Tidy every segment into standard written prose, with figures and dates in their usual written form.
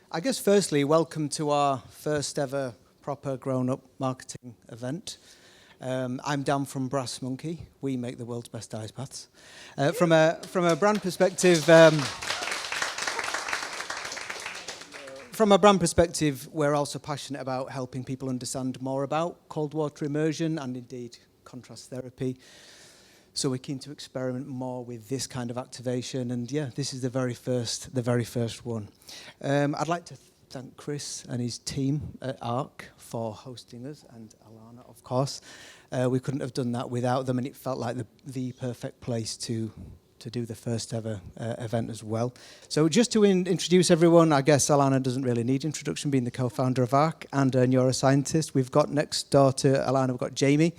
I guess firstly, welcome to our first ever proper grown-up marketing event. I'm Dan from Brass Monkey. We make the world's best ice baths. From a brand perspective, we're also passionate about helping people understand more about cold water immersion and indeed contrast therapy. So we're keen to experiment more with this kind of activation, and yeah, this is the very first one. I'd like to thank Chris and his team at ARC for hosting us, and Alanna, of course. We couldn't have done that without them, and it felt like the perfect place to do the first ever event as well. So just to introduce everyone, I guess Alanna doesn't really need introduction, being the co-founder of ARC and a neuroscientist. We've got next door to Alanna, we've got Jamie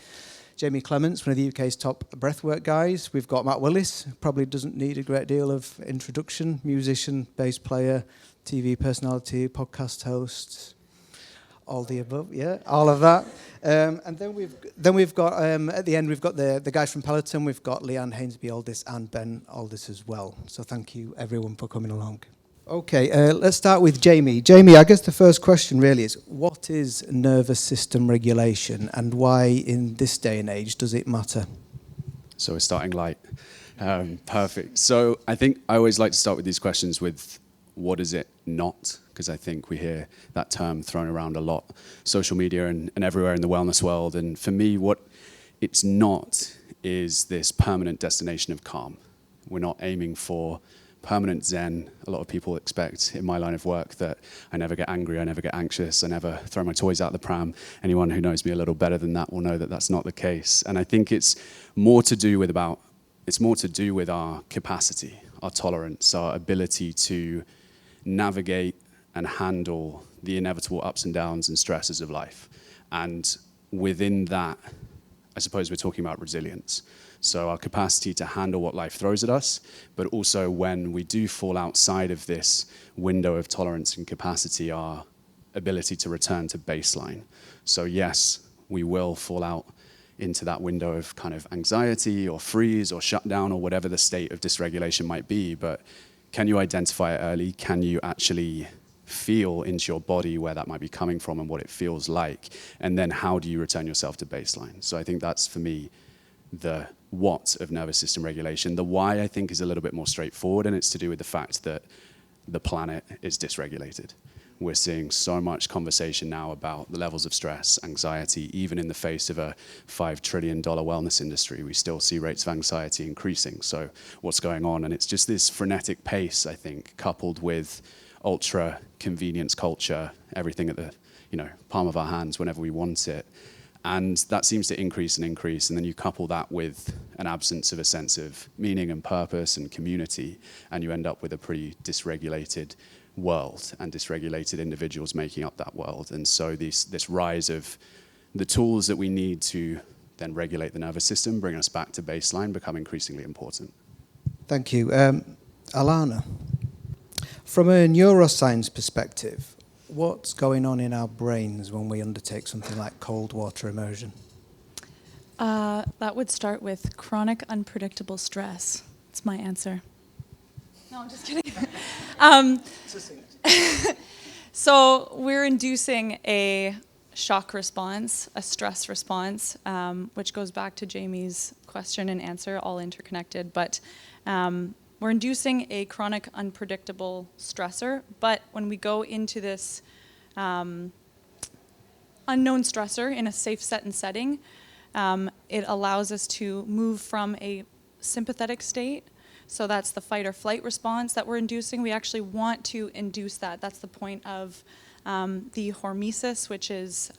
Clements, one of the UK's top breathwork guys. We've got Matt Willis, who probably doesn't need a great deal of introduction, musician, bass player, TV personality, podcast host, all the above, yeah, all of that. And then we've got at the end we've got the guys from Peloton. We've got Leanne Hainsby, Alldis, and Ben Alldis as well. So thank you everyone for coming along. Okay, let's start with Jamie. Jamie, I guess the first question really is, what is nervous system regulation and why in this day and age does it matter? So we're starting light. Perfect. So I think I always like to start with these questions with, what is it not? Because I think we hear that term thrown around a lot, social media and everywhere in the wellness world. And for me, what it's not is this permanent destination of calm. We're not aiming for permanent zen. A lot of people expect in my line of work that I never get angry, I never get anxious, I never throw my toys out the pram. Anyone who knows me a little better than that will know that that's not the case. And I think it's more to do with our capacity, our tolerance, our ability to navigate and handle the inevitable ups and downs and stresses of life. And within that, I suppose we're talking about resilience. So our capacity to handle what life throws at us, but also when we do fall outside of this window of tolerance and capacity, our ability to return to baseline. So yes, we will fall out into that window of kind of anxiety or freeze or shutdown or whatever the state of dysregulation might be, but can you identify it early? Can you actually feel into your body where that might be coming from and what it feels like? And then how do you return yourself to baseline? So I think that's, for me, the what of nervous system regulation. The why, I think, is a little bit more straightforward, and it's to do with the fact that the planet is dysregulated. We're seeing so much conversation now about the levels of stress, anxiety, even in the face of a $5 trillion wellness industry, we still see rates of anxiety increasing. So what's going on? And it's just this frenetic pace, I think, coupled with ultra convenience culture, everything at the palm of our hands whenever we want it. And that seems to increase and increase. And then you couple that with an absence of a sense of meaning and purpose and community, and you end up with a pretty dysregulated world and dysregulated individuals making up that world. And so this rise of the tools that we need to then regulate the nervous system, bring us back to baseline, become increasingly important. Thank you. Alanna, from a neuroscience perspective, what's going on in our brains when we undertake something like cold water immersion? That would start with chronic unpredictable stress. That's my answer. No, I'm just kidding. So we're inducing a shock response, a stress response, which goes back to Jamie's question and answer, all interconnected. But we're inducing a chronic unpredictable stressor. But when we go into this unknown stressor in a safe set and setting, it allows us to move from a sympathetic state. So that's the fight or flight response that we're inducing. We actually want to induce that. That's the point of the hormesis, which is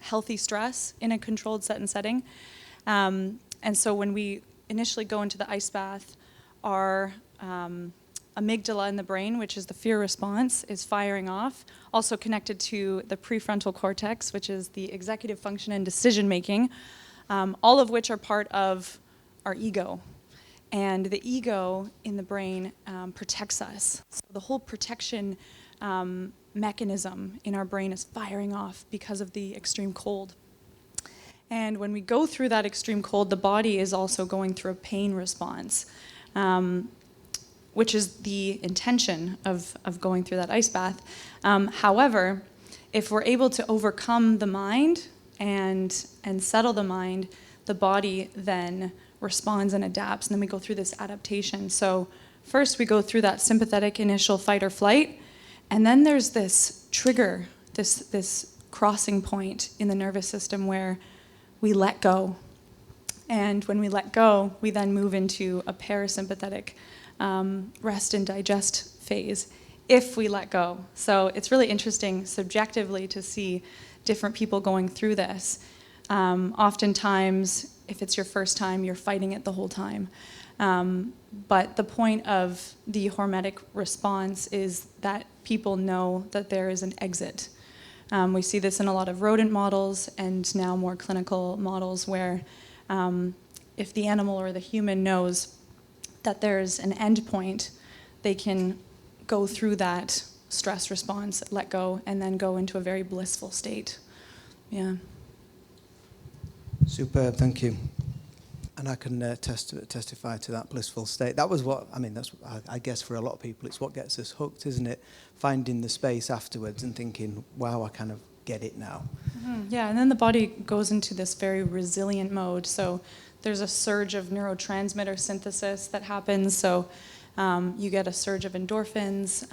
healthy stress in a controlled set and setting. And so when we initially go into the ice bath, our amygdala in the brain, which is the fear response, is firing off, also connected to the prefrontal cortex, which is the executive function and decision making, all of which are part of our ego. And the ego in the brain protects us. So the whole protection mechanism in our brain is firing off because of the extreme cold. And when we go through that extreme cold, the body is also going through a pain response, which is the intention of going through that ice bath. However, if we're able to overcome the mind and settle the mind, the body then responds and adapts, and then we go through this adaptation. So first we go through that sympathetic initial fight or flight, and then there's this trigger, this crossing point in the nervous system where we let go. And when we let go, we then move into a parasympathetic rest and digest phase if we let go. So it's really interesting subjectively to see different people going through this. Oftentimes, if it's your first time, you're fighting it the whole time. But the point of the hormetic response is that people know that there is an exit. We see this in a lot of rodent models and now more clinical models where if the animal or the human knows that there's an end point, they can go through that stress response, let go, and then go into a very blissful state. Yeah. Superb, thank you. And I can testify to that blissful state. That was what, that's, I guess for a lot of people, it's what gets us hooked, isn't it? Finding the space afterwards and thinking, wow, I kind of get it now. Mm-hmm. Yeah, and then the body goes into this very resilient mode. So there's a surge of neurotransmitter synthesis that happens. So you get a surge of endorphins.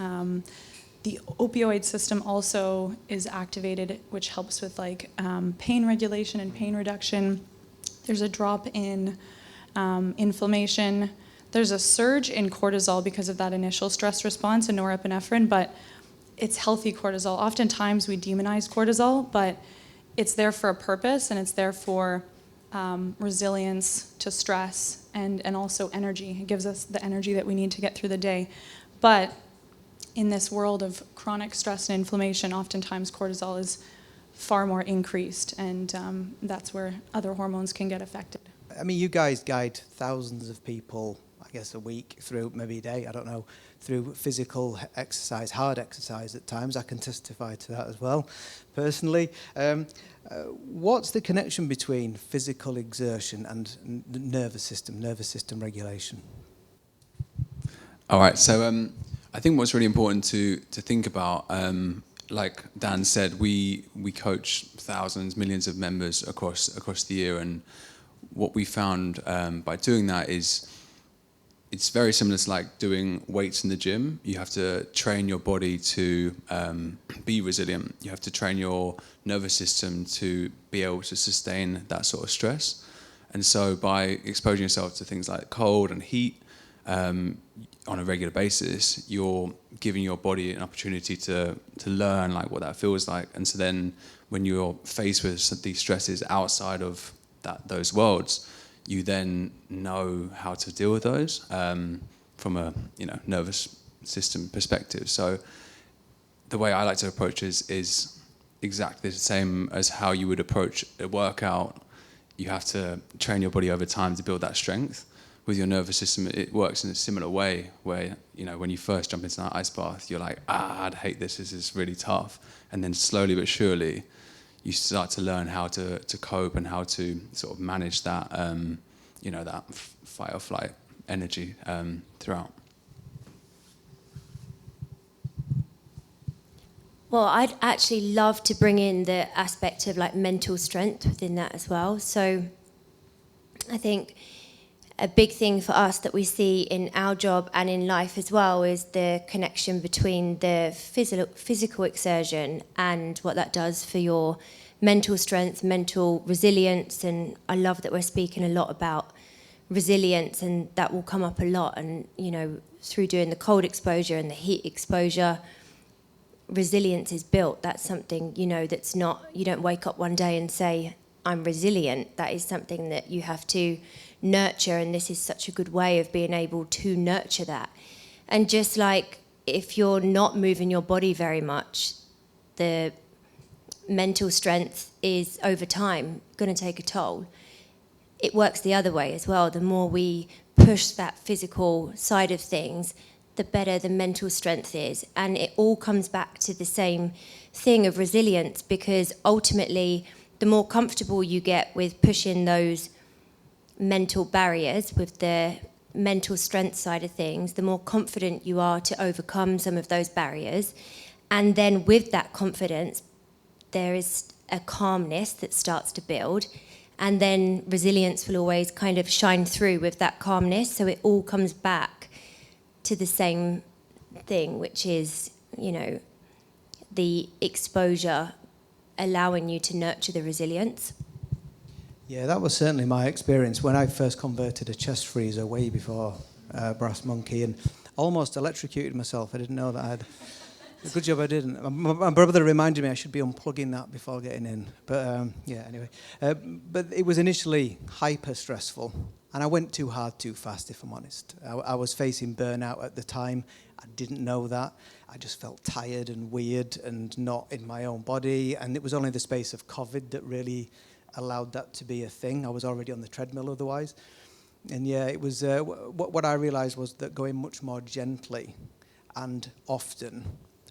The opioid system also is activated, which helps with pain regulation and pain reduction. There's a drop in inflammation. There's a surge in cortisol because of that initial stress response and norepinephrine, but it's healthy cortisol. Oftentimes we demonize cortisol, but it's there for a purpose, and it's there for resilience to stress and also energy. It gives us the energy that we need to get through the day. But in this world of chronic stress and inflammation, oftentimes cortisol is far more increased, and that's where other hormones can get affected. You guys guide thousands of people, I guess a week, through maybe a day, I don't know, through physical exercise, hard exercise at times. I can testify to that as well, personally. What's the connection between physical exertion and the nervous system regulation? All right, so I think what's really important to think about, like Dan said, we coach thousands, millions of members across the year, and what we found by doing that is it's very similar to like doing weights in the gym. You have to train your body to be resilient. You have to train your nervous system to be able to sustain that sort of stress. And so by exposing yourself to things like cold and heat on a regular basis, you're giving your body an opportunity to learn like what that feels like. And so then when you're faced with these stresses outside of those worlds, you then know how to deal with those from a nervous system perspective. So the way I like to approach is exactly the same as how you would approach a workout. You have to train your body over time to build that strength. With your nervous system, it works in a similar way where, when you first jump into that ice bath, you're like, I'd hate this is really tough. And then slowly but surely, you start to learn how to cope and how to sort of manage that, that fight or flight energy throughout. Well, I'd actually love to bring in the aspect of like mental strength within that as well. So I think a big thing for us that we see in our job and in life as well is the connection between the physical exertion and what that does for your mental strength, mental resilience. And I love that we're speaking a lot about resilience, and that will come up a lot. And, through doing the cold exposure and the heat exposure, resilience is built. That's something, that's not, you don't wake up one day and say, I'm resilient. That is something that you have to nurture, and this is such a good way of being able to nurture that. And just like if you're not moving your body very much, the mental strength is over time going to take a toll. It works the other way as well. The more we push that physical side of things, the better the mental strength is. And it all comes back to the same thing of resilience, because ultimately the more comfortable you get with pushing those mental barriers with the mental strength side of things, the more confident you are to overcome some of those barriers. And then with that confidence, there is a calmness that starts to build. And then resilience will always kind of shine through with that calmness. So it all comes back to the same thing, which is, you know, the exposure allowing you to nurture the resilience. Yeah, that was certainly my experience when I first converted a chest freezer way before Brass Monkey, and almost electrocuted myself. I didn't know that I had. Good job I didn't. My brother reminded me I should be unplugging that before getting in. But yeah, anyway. But it was initially hyper stressful, and I went too hard too fast, if I'm honest. I was facing burnout at the time. I didn't know that. I just felt tired and weird and not in my own body. And it was only the space of COVID that really allowed that to be a thing. I was already on the treadmill otherwise. And yeah, it was what I realized was that going much more gently and often,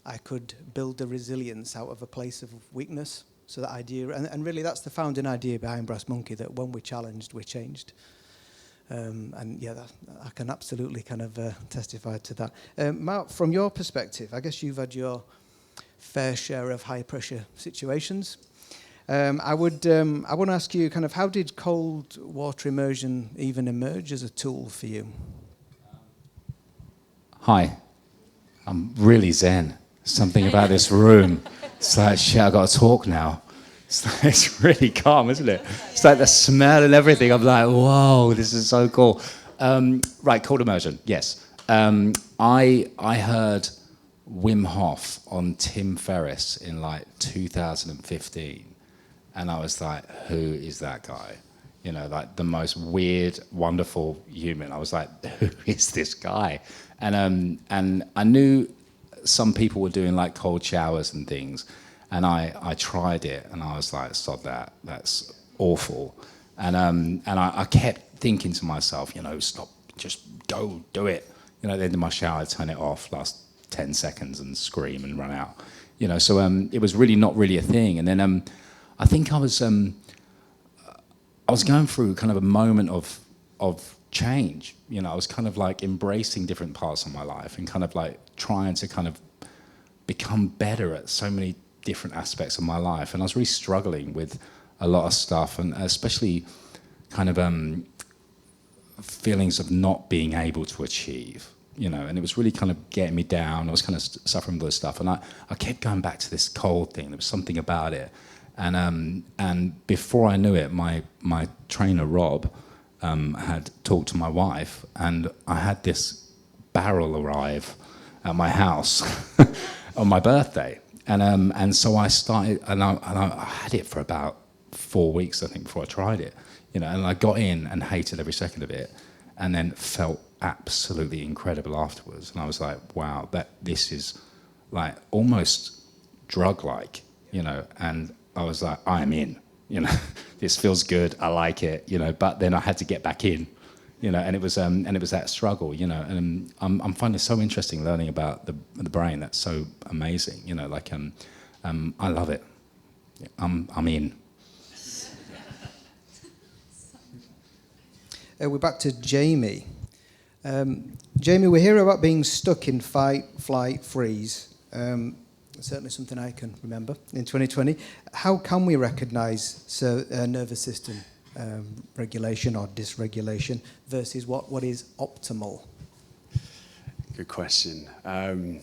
I could build the resilience out of a place of weakness. So that idea, and really that's the founding idea behind Brass Monkey, that when we're challenged, we're changed. And yeah, I can absolutely kind of testify to that. Matt, from your perspective, I guess you've had your fair share of high pressure situations. I want to ask you kind of, how did cold water immersion even emerge as a tool for you? Hi, I'm really zen. Something about this room. It's like, shit, I've got to talk now. It's really calm, isn't it? It's like the smell and everything. I'm like, whoa, this is so cool. Right, cold immersion, yes. I heard Wim Hof on Tim Ferriss in like 2015. And I was like, who is that guy? You know, like the most weird, wonderful human. I was like, who is this guy? And I knew some people were doing like cold showers and things, and I tried it, and I was like, sod that, that's awful. And I kept thinking to myself, you know, stop, just go do it. You know, at the end of my shower, I'd turn it off, last 10 seconds and scream and run out. You know, so it was really not really a thing. And then I think I was going through kind of a moment of change. You know, I was kind of like embracing different parts of my life and kind of like trying to kind of become better at so many different aspects of my life. And I was really struggling with a lot of stuff, and especially kind of feelings of not being able to achieve, you know, and it was really kind of getting me down. I was kind of suffering with this stuff, and I kept going back to this cold thing. There was something about it. And before I knew it, my trainer, Rob, had talked to my wife, and I had this barrel arrive at my house on my birthday. And so I started, and I had it for about 4 weeks, I think, before I tried it. You know, and I got in and hated every second of it, and then felt absolutely incredible afterwards. And I was like, wow, this is like almost drug-like, you know. And I was like, I'm in, you know. This feels good, I like it, you know. But then I had to get back in, you know. And it was that struggle, you know. And I'm finding it so interesting learning about the brain. That's so amazing, you know. Like I love it. I'm in. We're back to Jamie. Jamie, we hear about being stuck in fight, flight, freeze. Certainly something I can remember in 2020. How can we recognise nervous system regulation or dysregulation versus what is optimal? Good question. I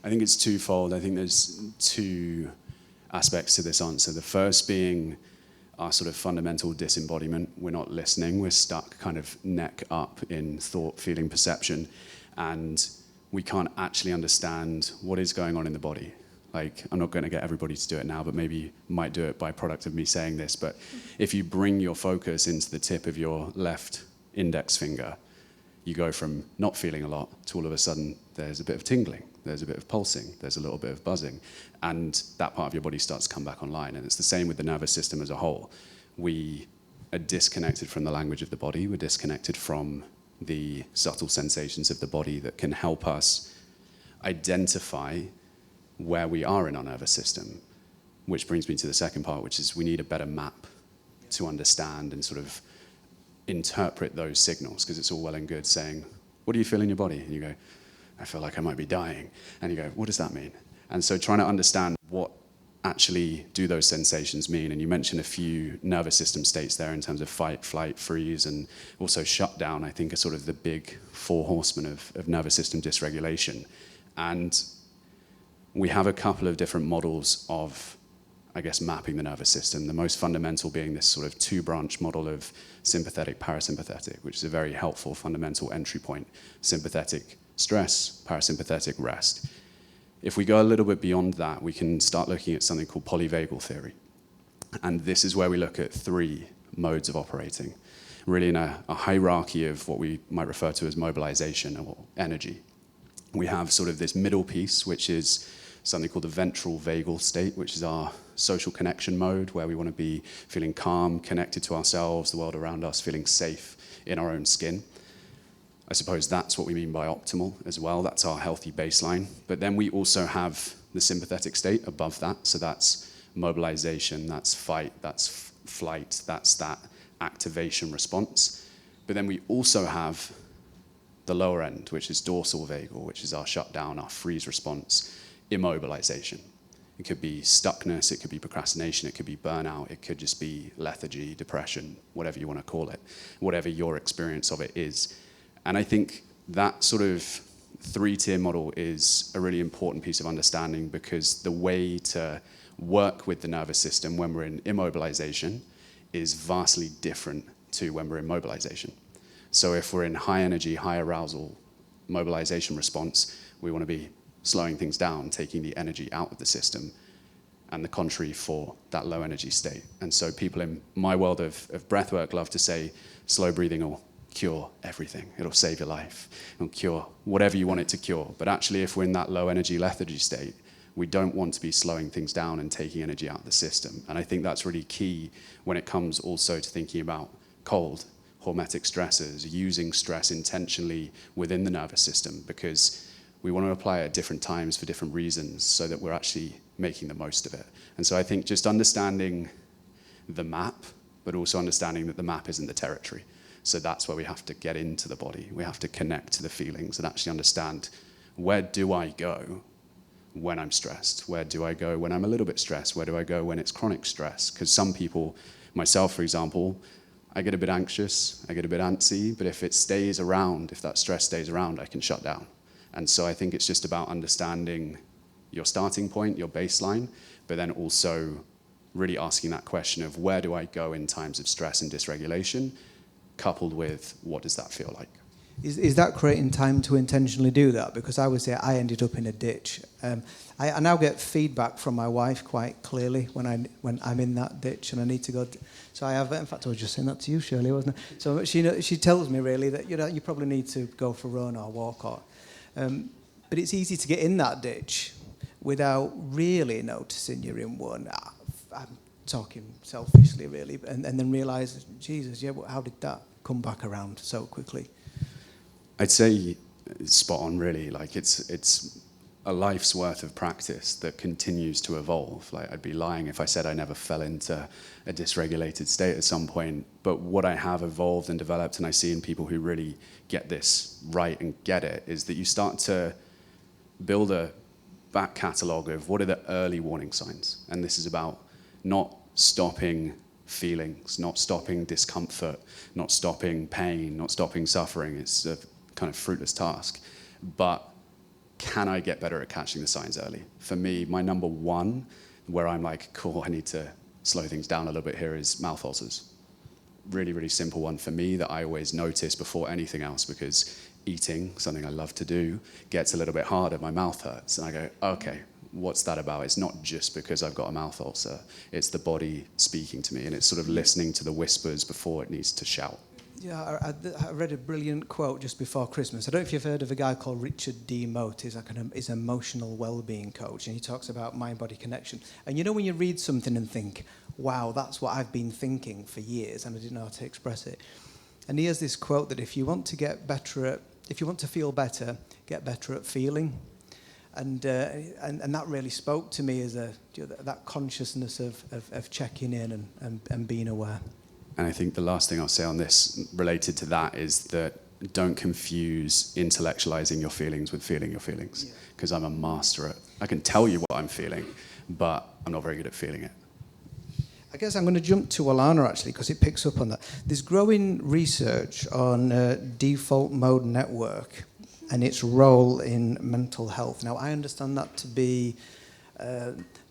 think it's twofold. I think there's two aspects to this answer. The first being our sort of fundamental disembodiment. We're not listening. We're stuck kind of neck up in thought, feeling, perception, and we can't actually understand what is going on in the body. Like, I'm not going to get everybody to do it now, but maybe you might do it by product of me saying this. But if you bring your focus into the tip of your left index finger, you go from not feeling a lot to all of a sudden there's a bit of tingling, there's a bit of pulsing, there's a little bit of buzzing, and that part of your body starts to come back online. And it's the same with the nervous system as a whole. We are disconnected from the language of the body, we're disconnected from the subtle sensations of the body that can help us identify where we are in our nervous system, which brings me to the second part, which is we need a better map to understand and sort of interpret those signals, because it's all well and good saying, what do you feel in your body? And you go, I feel like I might be dying. And you go, what does that mean? And so trying to understand what actually do those sensations mean. And you mentioned a few nervous system states there in terms of fight, flight, freeze, and also shutdown, I think are sort of the big four horsemen of nervous system dysregulation. And we have a couple of different models of, I guess, mapping the nervous system. The most fundamental being this sort of two-branch model of sympathetic, parasympathetic, which is a very helpful fundamental entry point. Sympathetic, stress, parasympathetic, rest. If we go a little bit beyond that, we can start looking at something called polyvagal theory. And this is where we look at three modes of operating, really in a hierarchy of what we might refer to as mobilization or energy. We have sort of this middle piece, which is something called the ventral vagal state, which is our social connection mode, where we want to be feeling calm, connected to ourselves, the world around us, feeling safe in our own skin. I suppose that's what we mean by optimal as well. That's our healthy baseline. But then we also have the sympathetic state above that. So that's mobilization, that's fight, that's flight, that's that activation response. But then we also have the lower end, which is dorsal vagal, which is our shutdown, our freeze response, immobilization. It could be stuckness, it could be procrastination, it could be burnout, it could just be lethargy, depression, whatever you want to call it, whatever your experience of it is. And I think that sort of three-tier model is a really important piece of understanding, because the way to work with the nervous system when we're in immobilization is vastly different to when we're in mobilization. So if we're in high energy, high arousal mobilization response, we want to be slowing things down, taking the energy out of the system, and the contrary for that low energy state. And so people in my world of breathwork love to say slow breathing will cure everything. It'll save your life. It'll cure whatever you want it to cure. But actually, if we're in that low energy lethargy state, we don't want to be slowing things down and taking energy out of the system. And I think that's really key when it comes also to thinking about cold, hormetic stressors, using stress intentionally within the nervous system, because we want to apply it at different times for different reasons so that we're actually making the most of it. And so I think just understanding the map, but also understanding that the map isn't the territory. So that's where we have to get into the body. We have to connect to the feelings and actually understand, where do I go when I'm stressed? Where do I go when I'm a little bit stressed? Where do I go when it's chronic stress? Because some people, myself for example, I get a bit anxious, I get a bit antsy, but if it stays around, if that stress stays around, I can shut down. And so I think it's just about understanding your starting point, your baseline, but then also really asking that question of, where do I go in times of stress and dysregulation, coupled with what does that feel like? Is that creating time to intentionally do that? Because I would say I ended up in a ditch. I now get feedback from my wife quite clearly when I'm in that ditch and I need to go. So I have, in fact, I was just saying that to you, Shirley, wasn't I? So she tells me really that you probably need to go for a run or walk or. But it's easy to get in that ditch without really noticing you're in one. I'm talking selfishly, really, and then realise, Jesus, yeah, how did that come back around so quickly? I'd say it's spot on, really. Like it's a life's worth of practice that continues to evolve. Like, I'd be lying if I said I never fell into a dysregulated state at some point. But what I have evolved and developed, and I see in people who really get this right and get it, is that you start to build a back catalogue of what are the early warning signs. And this is about not stopping feelings, not stopping discomfort, not stopping pain, not stopping suffering. It's a kind of fruitless task. But can I get better at catching the signs early? For me, my number one, where I'm like, cool, I need to slow things down a little bit here, is mouth ulcers. Really, really simple one for me that I always notice before anything else, because eating, something I love to do, gets a little bit harder, my mouth hurts. And I go, okay, what's that about? It's not just because I've got a mouth ulcer. It's the body speaking to me, and it's sort of listening to the whispers before it needs to shout. Yeah, I read a brilliant quote just before Christmas. I don't know if you've heard of a guy called Richard D. Mote. He's like an emotional well-being coach, and he talks about mind-body connection. And you know when you read something and think, wow, that's what I've been thinking for years, and I didn't know how to express it. And he has this quote that if you want to feel better, get better at feeling. And that really spoke to me as that consciousness of checking in and being aware. And I think the last thing I'll say on this related to that is that don't confuse intellectualizing your feelings with feeling your feelings. Because I'm a master at, I can tell you what I'm feeling, but I'm not very good at feeling it. I guess I'm going to jump to Alanna, actually, because it picks up on that. There's growing research on default mode network and its role in mental health. Now, I understand that to be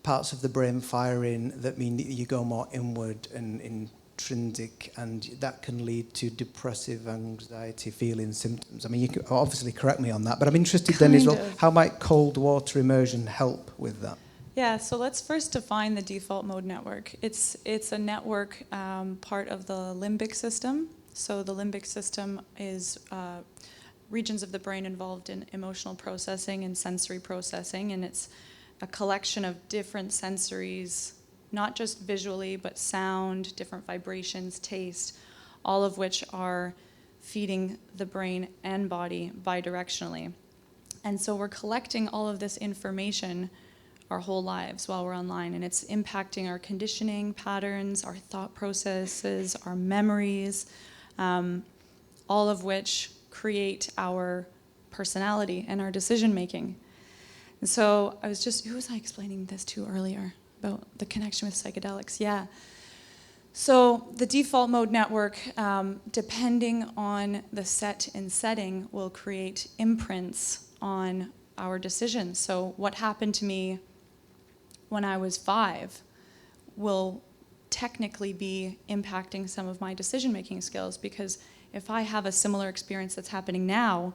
parts of the brain firing that mean that you go more inward and intrinsic, and that can lead to depressive anxiety feeling symptoms. I mean, you can obviously correct me on that, but I'm interested then as well, how might cold water immersion help with that? Yeah, so let's first define the default mode network. It's a network part of the limbic system. So the limbic system is regions of the brain involved in emotional processing and sensory processing, and it's a collection of different sensories, not just visually, but sound, different vibrations, taste, all of which are feeding the brain and body bidirectionally. And so we're collecting all of this information our whole lives while we're online, and it's impacting our conditioning patterns, our thought processes, our memories, all of which create our personality and our decision making. And so who was I explaining this to earlier about the connection with psychedelics? Yeah. So the default mode network, depending on the set and setting, will create imprints on our decisions. So what happened to me when I was 5 will technically be impacting some of my decision-making skills, because if I have a similar experience that's happening now,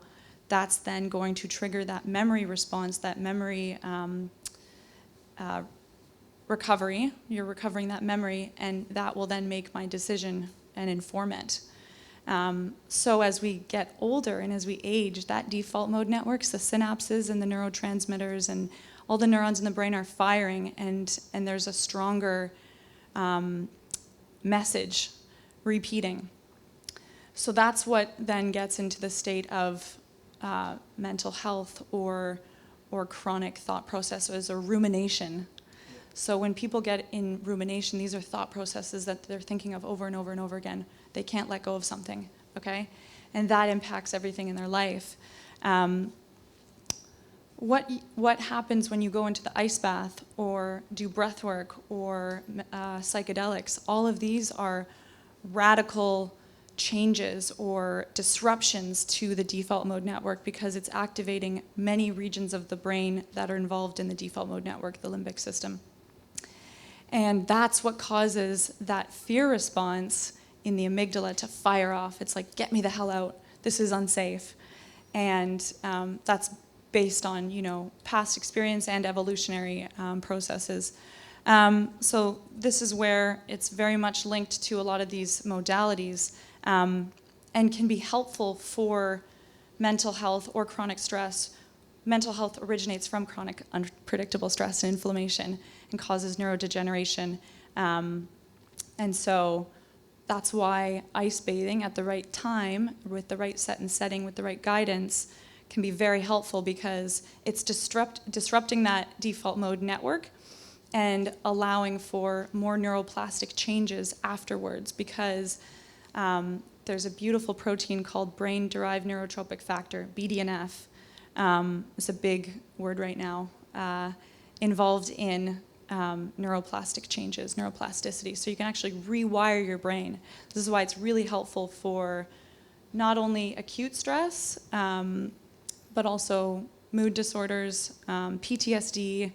that's then going to trigger that memory response, that memory recovery. You're recovering that memory, and that will then make my decision and inform it. So as we get older and as we age, that default mode networks, the synapses and the neurotransmitters and all the neurons in the brain are firing, and there's a stronger message repeating. So that's what then gets into the state of mental health or chronic thought processes or rumination. So when people get in rumination, these are thought processes that they're thinking of over and over and over again. They can't let go of something, okay? And that impacts everything in their life. What happens when you go into the ice bath or do breath work or psychedelics? All of these are radical changes or disruptions to the default mode network, because it's activating many regions of the brain that are involved in the default mode network, the limbic system. And that's what causes that fear response in the amygdala to fire off. It's like, get me the hell out. This is unsafe. And that's based on, past experience and evolutionary processes. So this is where it's very much linked to a lot of these modalities, and can be helpful for mental health or chronic stress. Mental health originates from chronic unpredictable stress and inflammation and causes neurodegeneration. And so that's why ice bathing at the right time, with the right set and setting, with the right guidance, can be very helpful, because it's disrupting that default mode network and allowing for more neuroplastic changes afterwards, because there's a beautiful protein called brain-derived neurotropic factor, BDNF. It's a big word right now, involved in neuroplastic changes, neuroplasticity. So you can actually rewire your brain. This is why it's really helpful for not only acute stress, but also mood disorders, PTSD,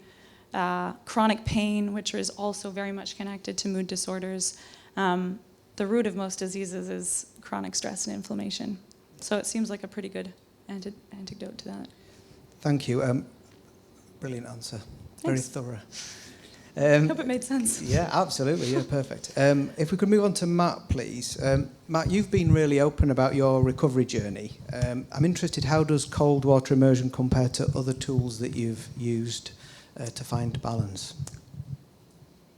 chronic pain, which is also very much connected to mood disorders. The root of most diseases is chronic stress and inflammation. So it seems like a pretty good antidote to that. Thank you. Brilliant answer. Very Thanks. thorough. I hope it made sense. Yeah, absolutely. Yeah, perfect. If we could move on to Matt, please. Matt, you've been really open about your recovery journey. I'm interested, how does cold water immersion compare to other tools that you've used to find balance?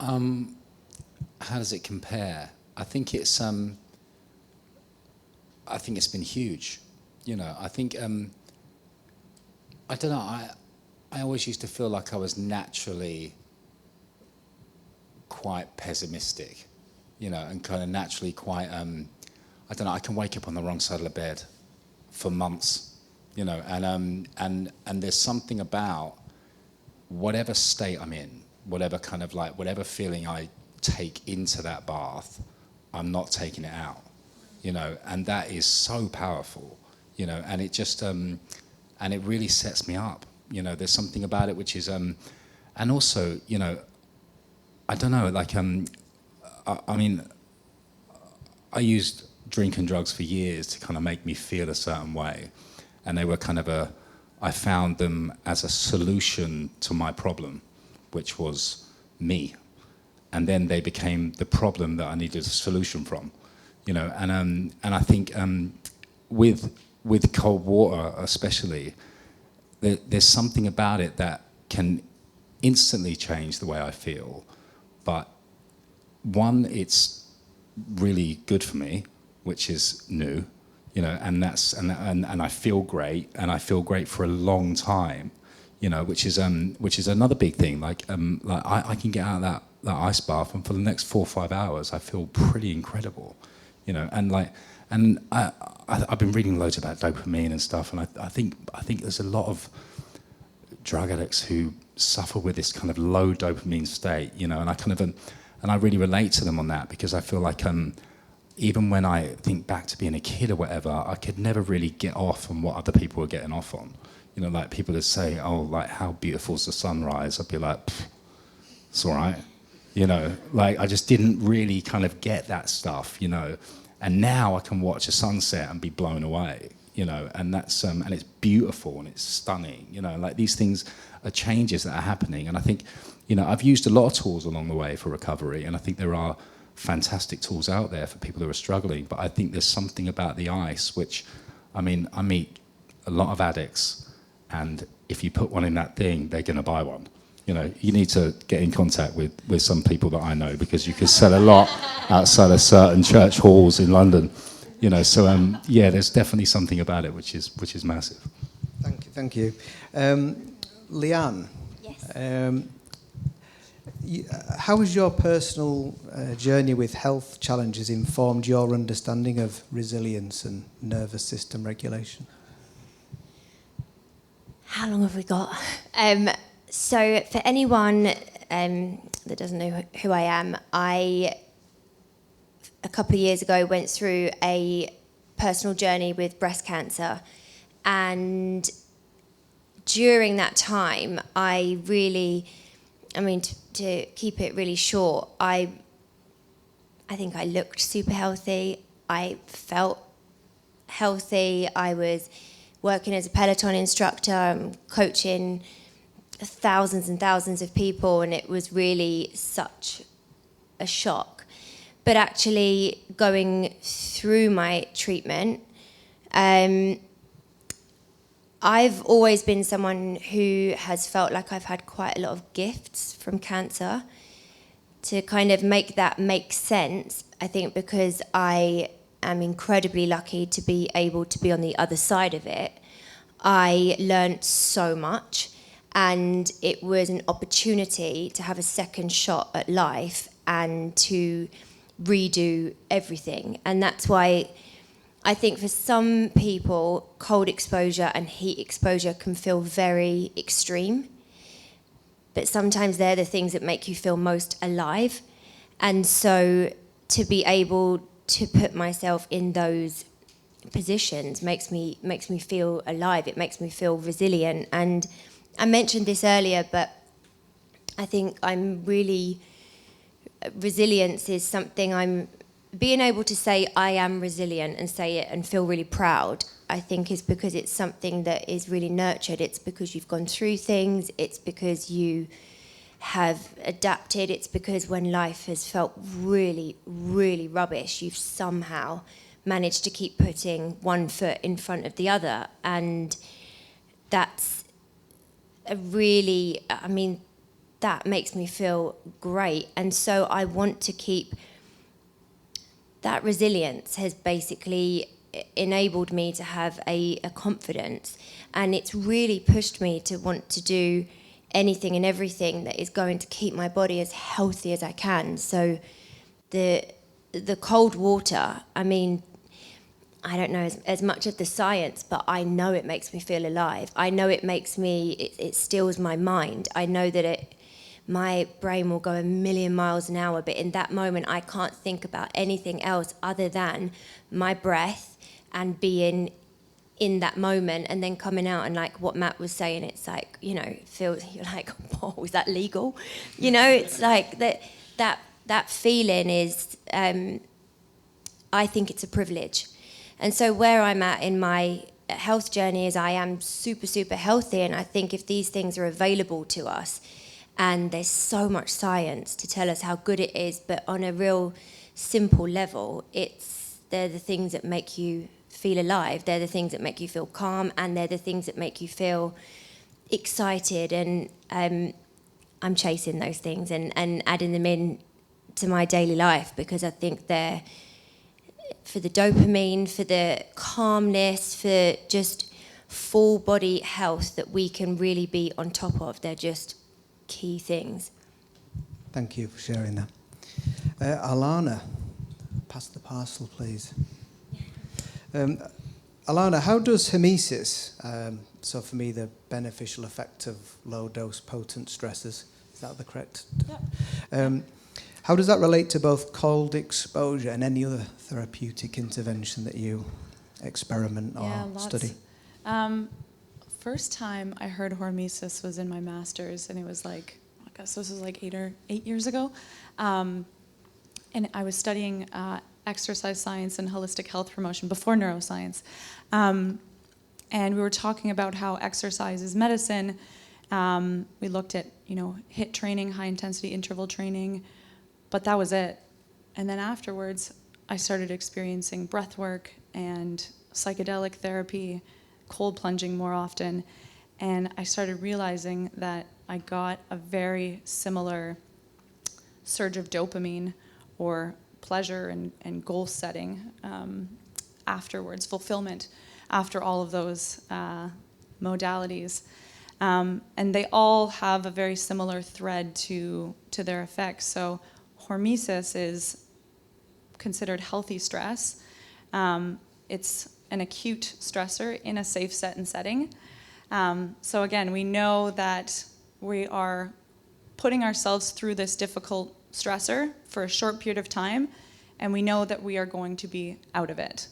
How does it compare? I think it's been huge. I think I don't know. I always used to feel like I was naturally quite pessimistic, you know, and kind of naturally quite, I don't know, I can wake up on the wrong side of the bed for months, you know, and there's something about whatever state I'm in, whatever kind of like, whatever feeling I take into that bath, I'm not taking it out, you know, and that is so powerful, you know, and it just, and it really sets me up, you know, there's something about it which is, and also, you know, I don't know, like, I mean, I used drink and drugs for years to kind of make me feel a certain way, and they were kind of I found them as a solution to my problem, which was me, and then they became the problem that I needed a solution from, you know, and I think with cold water especially, there's something about it that can instantly change the way I feel, but one, it's really good for me, which is new, you know, and that's and I feel great, and I feel great for a long time, you know, which is another big thing. Like I can get out of that ice bath, and for the next 4 or 5 hours, I feel pretty incredible, you know, and I've been reading loads about dopamine and stuff, and I think there's a lot of drug addicts who suffer with this kind of low dopamine state, you know, and I kind of and I really relate to them on that, because I feel like even when I think back to being a kid or whatever, I could never really get off on what other people were getting off on. You know, like people would say, oh, like, how beautiful's the sunrise? I'd be like, it's all right. You know, like I just didn't really kind of get that stuff, you know. And now I can watch a sunset and be blown away, you know, and that's, and it's beautiful and it's stunning, you know, like these things are changes that are happening. And I think, you know, I've used a lot of tools along the way for recovery, and I think there are fantastic tools out there for people who are struggling, but I think there's something about the ice which, I mean, I meet a lot of addicts, and if you put one in that thing, they're going to buy one. You know, you need to get in contact with some people that I know, because you could sell a lot outside of certain church halls in London, you know, so yeah, there's definitely something about it which is massive. Thank you. Leanne, Yes. How has your personal journey with health challenges informed your understanding of resilience and nervous system regulation? How long have we got? So for anyone that doesn't know who I am, a couple of years ago went through a personal journey with breast cancer, and during that time I really, I mean, to keep it really short, I think I looked super healthy, I felt healthy, I was working as a Peloton instructor, coaching thousands and thousands of people, and it was really such a shock. But actually going through my treatment, I've always been someone who has felt like I've had quite a lot of gifts from cancer. To kind of make that make sense, I think because I am incredibly lucky to be able to be on the other side of it, I learnt so much, and it was an opportunity to have a second shot at life and to redo everything. And that's why I think for some people, cold exposure and heat exposure can feel very extreme, but sometimes they're the things that make you feel most alive. And so to be able to put myself in those positions makes me feel alive. It makes me feel resilient. And I mentioned this earlier, but I think resilience is something being able to say I am resilient and say it and feel really proud, I think is because it's something that is really nurtured. It's because you've gone through things. It's because you have adapted. It's because when life has felt really, really rubbish, you've somehow managed to keep putting one foot in front of the other. And that's that makes me feel great. And so I want to keep that. Resilience has basically enabled me to have a confidence, and it's really pushed me to want to do anything and everything that is going to keep my body as healthy as I can. So the the cold water, I mean, I don't know as much of the science, but I know it makes me feel alive. I know it makes me, it stills my mind. I know that my brain will go a million miles an hour, but in that moment I can't think about anything else other than my breath and being in that moment, and then coming out and like what Matt was saying, it's like, you know, feels, you're like, whoa, is that legal? You know, it's like that feeling is, I think it's a privilege. And so where I'm at in my health journey is I am super, super healthy, and I think if these things are available to us, and there's so much science to tell us how good it is, but on a real simple level, they're the things that make you feel alive, they're the things that make you feel calm, and they're the things that make you feel excited, and I'm chasing those things and adding them in to my daily life, because I think they're for the dopamine, for the calmness, for just full body health that we can really be on top of. They're just key things. Thank you for sharing that. Alanna, pass the parcel, please. Alanna, how does hormesis, so for me the beneficial effect of low-dose potent stressors, is that the correct? Yep. How does that relate to both cold exposure and any other therapeutic intervention that you experiment or study? First time I heard hormesis was in my master's, and it was like, I guess this was like 8 years ago. And I was studying exercise science and holistic health promotion before neuroscience. And we were talking about how exercise is medicine. We looked at, HIIT training, high intensity interval training, but that was it. And then afterwards, I started experiencing breath work and psychedelic therapy, cold plunging more often, and I started realizing that I got a very similar surge of dopamine or pleasure and goal setting afterwards, fulfillment after all of those modalities. And they all have a very similar thread to their effects. So hormesis is considered healthy stress. It's an acute stressor in a safe set and setting. So again, we know that we are putting ourselves through this difficult stressor for a short period of time, and we know that we are going to be out of it.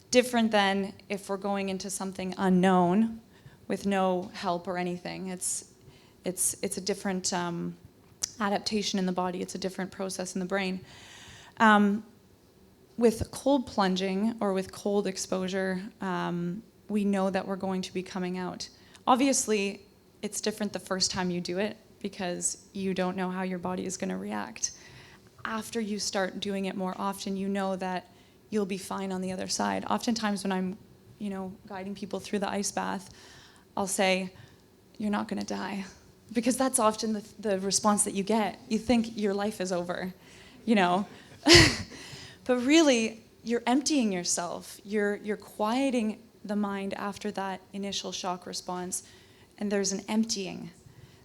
Different than if we're going into something unknown with no help or anything. It's a different adaptation in the body. It's a different process in the brain. With cold plunging or with cold exposure, we know that we're going to be coming out. Obviously, it's different the first time you do it because you don't know how your body is going to react. After you start doing it more often, you know that you'll be fine on the other side. Oftentimes when I'm, guiding people through the ice bath, I'll say, "You're not going to die," because that's often the response that you get. You think your life is over, But really, you're emptying yourself. You're quieting the mind after that initial shock response, and there's an emptying.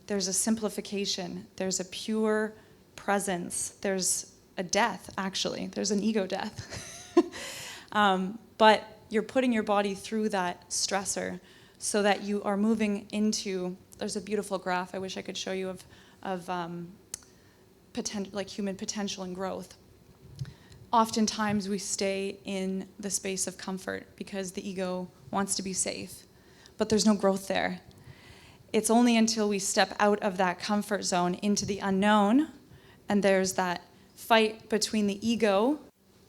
There's a simplification. There's a pure presence. There's a death, actually. There's an ego death. But you're putting your body through that stressor so that you are moving into, there's a beautiful graph I wish I could show you of human potential and growth. Oftentimes we stay in the space of comfort because the ego wants to be safe, but there's no growth there. It's only until we step out of that comfort zone into the unknown, and there's that fight between the ego,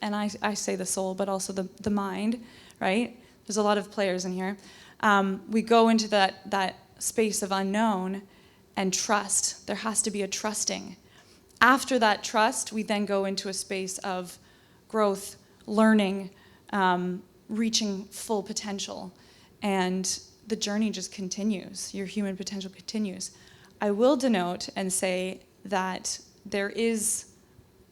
and I say the soul, but also the mind, right? There's a lot of players in here. We go into that space of unknown and trust. There has to be a trusting. After that trust, we then go into a space of growth, learning, reaching full potential, and the journey just continues. Your human potential continues. I will denote and say that there is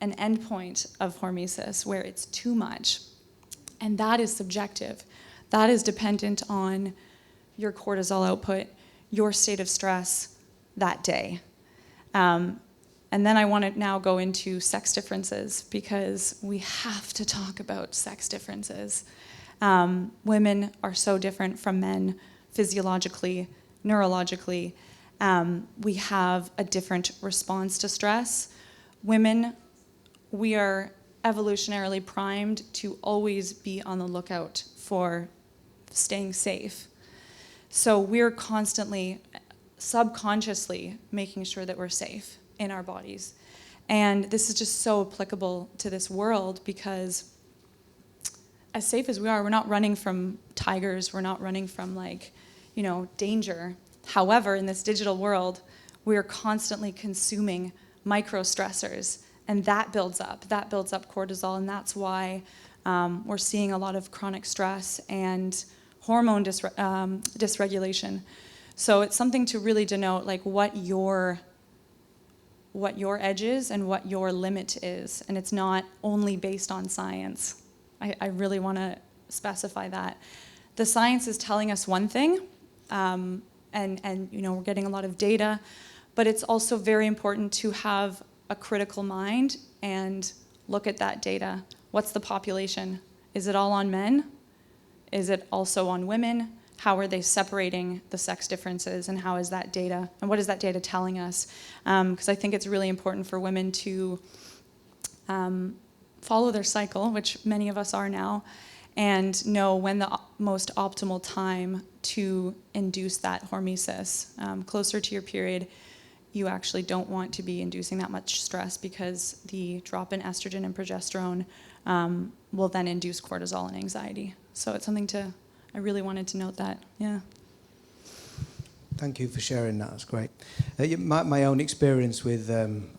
an endpoint of hormesis where it's too much, and that is subjective. That is dependent on your cortisol output, your state of stress that day. And then I want to now go into sex differences, because we have to talk about sex differences. Women are so different from men physiologically, neurologically. We have a different response to stress. Women, we are evolutionarily primed to always be on the lookout for staying safe. So we're constantly, subconsciously, making sure that we're safe in our bodies. And this is just so applicable to this world, because as safe as we are, we're not running from tigers, we're not running from danger. However, in this digital world, we're constantly consuming micro stressors, and that builds up cortisol, and that's why we're seeing a lot of chronic stress and hormone dysregulation. So it's something to really denote what your edge is and what your limit is, and it's not only based on science. I really want to specify that. The science is telling us one thing, and we're getting a lot of data, but it's also very important to have a critical mind and look at that data. What's the population? Is it all on men? Is it also on women? How are they separating the sex differences, and how is that data, and what is that data telling us? Because I think it's really important for women to follow their cycle, which many of us are now, and know when the most optimal time to induce that hormesis. Closer to your period, you actually don't want to be inducing that much stress, because the drop in estrogen and progesterone will then induce cortisol and anxiety. So it's something I really wanted to note that, yeah. Thank you for sharing that. That's great. My own experience with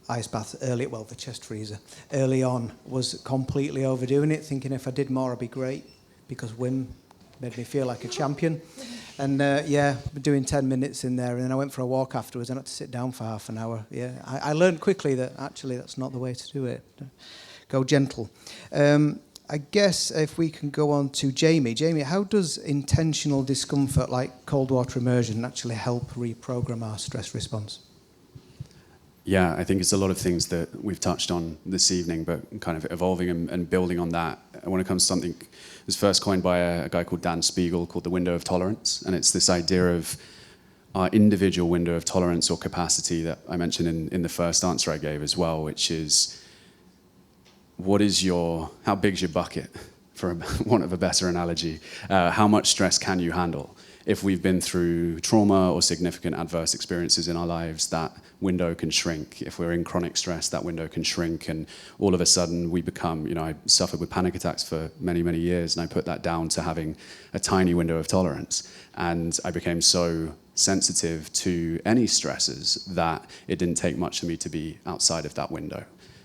ice bath the chest freezer, early on was completely overdoing it, thinking if I did more I'd be great, because Wim made me feel like a champion. And doing 10 minutes in there, and then I went for a walk afterwards, and I had to sit down for half an hour. Yeah, I learned quickly that actually that's not the way to do it. Go gentle. I guess if we can go on to Jamie. Jamie, how does intentional discomfort like cold water immersion actually help reprogram our stress response? Yeah, I think it's a lot of things that we've touched on this evening, but kind of evolving and building on that. When it comes to something that was first coined by a guy called Dan Spiegel, called the window of tolerance, and it's this idea of our individual window of tolerance or capacity that I mentioned in the first answer I gave as well, which is how big's your bucket, for want of a better analogy? How much stress can you handle? If we've been through trauma or significant adverse experiences in our lives, that window can shrink. If we're in chronic stress, that window can shrink, and all of a sudden we become, I suffered with panic attacks for many, many years, and I put that down to having a tiny window of tolerance. And I became so sensitive to any stresses that it didn't take much for me to be outside of that window.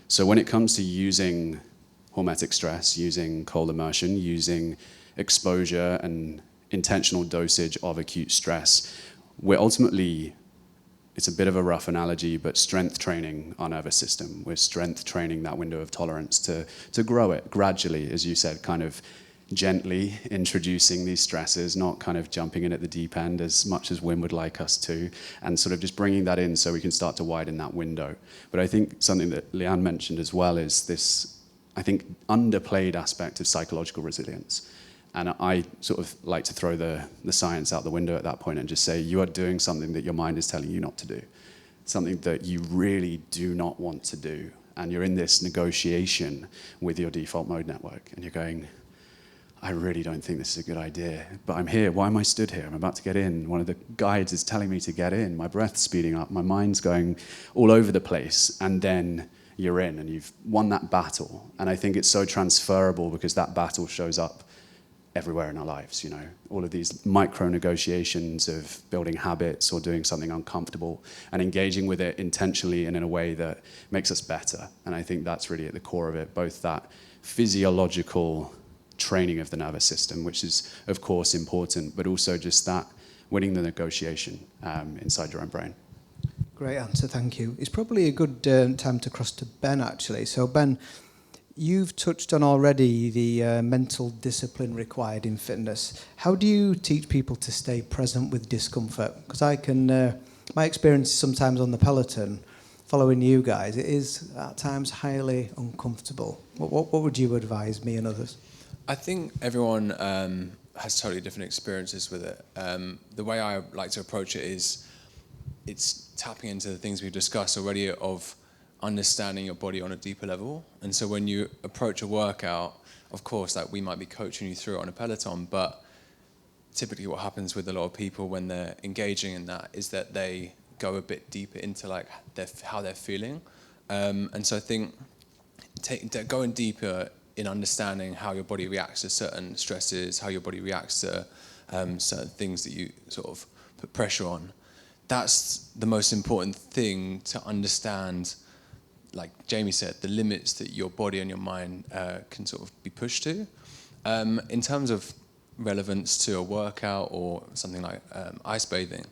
So when it comes to using hormetic stress, using cold immersion, using exposure and intentional dosage of acute stress, we're ultimately, it's a bit of a rough analogy, but strength training our nervous system. We're strength training that window of tolerance to grow it gradually, as you said, kind of gently introducing these stresses, not kind of jumping in at the deep end as much as Wim would like us to, and sort of just bringing that in so we can start to widen that window. But I think something that Leanne mentioned as well is this, I think, underplayed aspect of psychological resilience. And I sort of like to throw the science out the window at that point and just say, you are doing something that your mind is telling you not to do, something that you really do not want to do. And you're in this negotiation with your default mode network, and you're going, I really don't think this is a good idea, but I'm here. Why am I stood here? I'm about to get in. One of the guides is telling me to get in. My breath's speeding up. My mind's going all over the place. And then you're in, and you've won that battle. And I think it's so transferable, because that battle shows up everywhere in our lives. All of these micro negotiations of building habits or doing something uncomfortable and engaging with it intentionally and in a way that makes us better. And I think that's really at the core of it, both that physiological training of the nervous system, which is of course important, but also just that winning the negotiation inside your own brain. Great answer, thank you. It's probably a good time to cross to Ben, actually. So Ben, you've touched on already the mental discipline required in fitness. How do you teach people to stay present with discomfort? Because my experience sometimes on the Peloton, following you guys, it is at times highly uncomfortable. What would you advise me and others? I think everyone has totally different experiences with it. The way I like to approach it is, it's tapping into the things we've discussed already of understanding your body on a deeper level. And so when you approach a workout, of course, like we might be coaching you through it on a Peloton, but typically what happens with a lot of people when they're engaging in that is that they go a bit deeper into like how they're feeling. And so I think going deeper in understanding how your body reacts to certain stresses, how your body reacts to certain things that you sort of put pressure on, that's the most important thing to understand. Like Jamie said, the limits that your body and your mind can sort of be pushed to. In terms of relevance to a workout or something like ice bathing,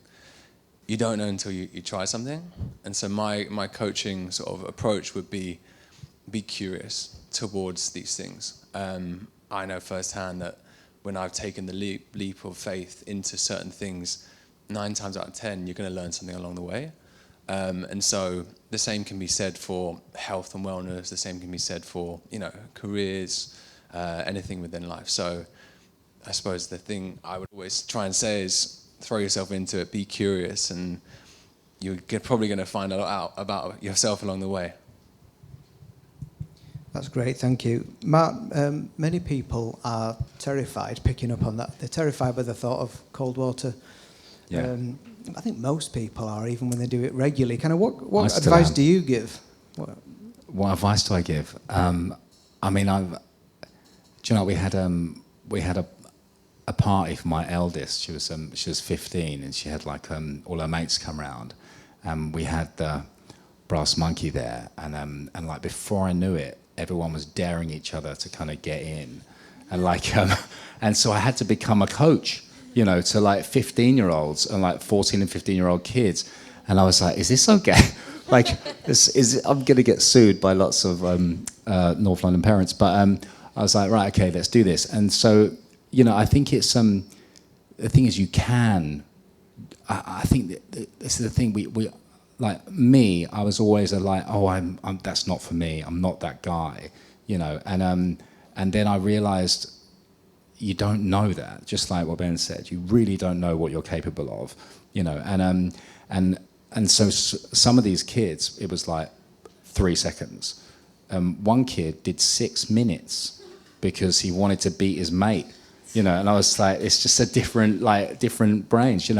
you don't know until you try something. And so my coaching sort of approach would be curious towards these things. I know firsthand that when I've taken the leap of faith into certain things, 9 times out of 10, you're going to learn something along the way. And so the same can be said for health and wellness, the same can be said for, careers, anything within life. So I suppose the thing I would always try and say is throw yourself into it, be curious, and you're probably going to find a lot out about yourself along the way. That's great, thank you. Matt, many people are terrified, picking up on that. They're terrified by the thought of cold water. Yeah. I think most people are, even when they do it regularly. Kind of what advice do you give? What advice do I give? I mean, do you know, we had a party for my eldest. She was 15, and she had like all her mates come round, and we had the brass monkey there, and like before I knew it, everyone was daring each other to kind of get in, and like and so I had to become a coach, to like 15-year-olds and like 14 and 15-year-old kids, and I was like, is this okay? Like, I'm gonna get sued by lots of North London parents, but I was like, right, okay, let's do this. And so, I think it's the thing is, you can. I think that this is the thing. We like me. I was always like, oh, I'm that's not for me. I'm not that guy, And then I realised you don't know that. Just like what Ben said, you really don't know what you're capable of, And so some of these kids, it was like 3 seconds. One kid did 6 minutes because he wanted to beat his mate. And I was like, it's just a different brains, and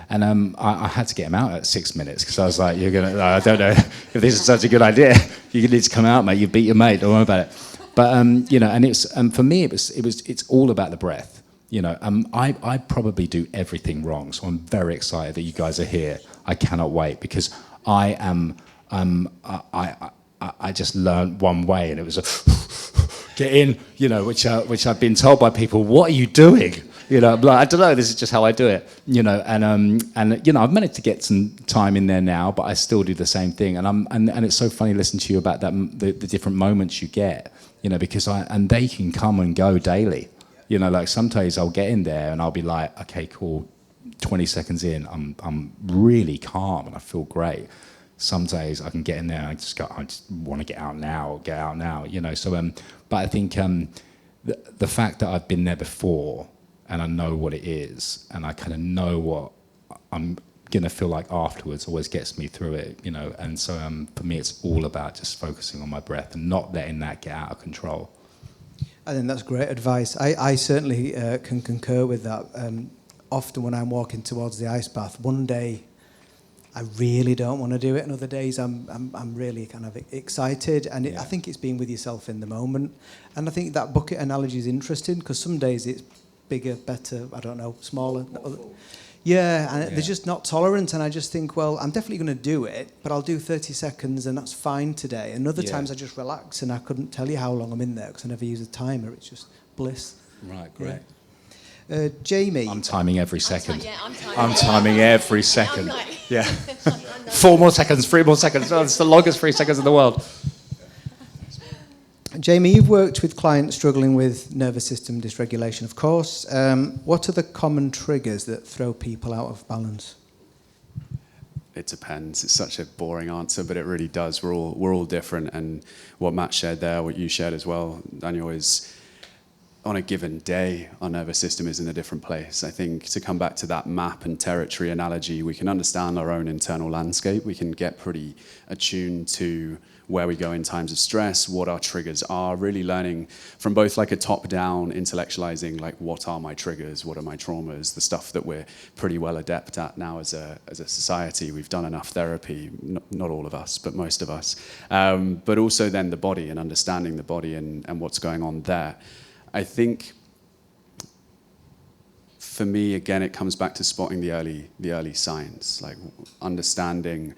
I had to get him out at 6 minutes because I was like, I don't know if this is such a good idea. You need to come out, mate. You beat your mate. Don't worry about it. But and it's for me, it's all about the breath. I probably do everything wrong, so I'm very excited that you guys are here. I cannot wait because I just learned one way, and it was get in, which I've been told by people, what are you doing? I'm like, I don't know, this is just how I do it, and I've managed to get some time in there now, but I still do the same thing, and it's so funny listening to you about that, the different moments you get, because they can come and go daily, like some days I'll get in there and I'll be like, okay, cool, 20 seconds in, I'm really calm and I feel great. Some days I can get in there and I just want to get out now, So, but I think the fact that I've been there before and I know what it is and I kind of know what I'm going to feel like afterwards always gets me through it, And so for me, it's all about just focusing on my breath and not letting that get out of control. I think that's great advice. I certainly can concur with that. Often when I'm walking towards the ice bath, one day I really don't want to do it, and other days I'm really kind of excited. And I think it's being with yourself in the moment. And I think that bucket analogy is interesting because some days it's bigger, better, I don't know, smaller. They're just not tolerant. And I just think, well, I'm definitely going to do it, but I'll do 30 seconds and that's fine today. And other times I just relax and I couldn't tell you how long I'm in there because I never use a timer. It's just bliss. Right, great. Jamie. I'm timing every second. I'm timing every second. Like, yeah. 4 more seconds, 3 more seconds. Oh, it's the longest 3 seconds in the world. Jamie, you've worked with clients struggling with nervous system dysregulation, of course. What are the common triggers that throw people out of balance? it depends. It's such a boring answer, but it really does. We're all different, and what Matt shared there, what you shared as well, Daniel, is on a given day, our nervous system is in a different place. I think to come back to that map and territory analogy, we can understand our own internal landscape. We can get pretty attuned to where we go in times of stress, what our triggers are, really learning from both like a top-down, intellectualizing, like what are my triggers, what are my traumas, the stuff that we're pretty well adept at now as a society. We've done enough therapy, not all of us, but most of us. But also then the body and understanding the body and what's going on there. I think for me, again, it comes back to spotting the early signs, like understanding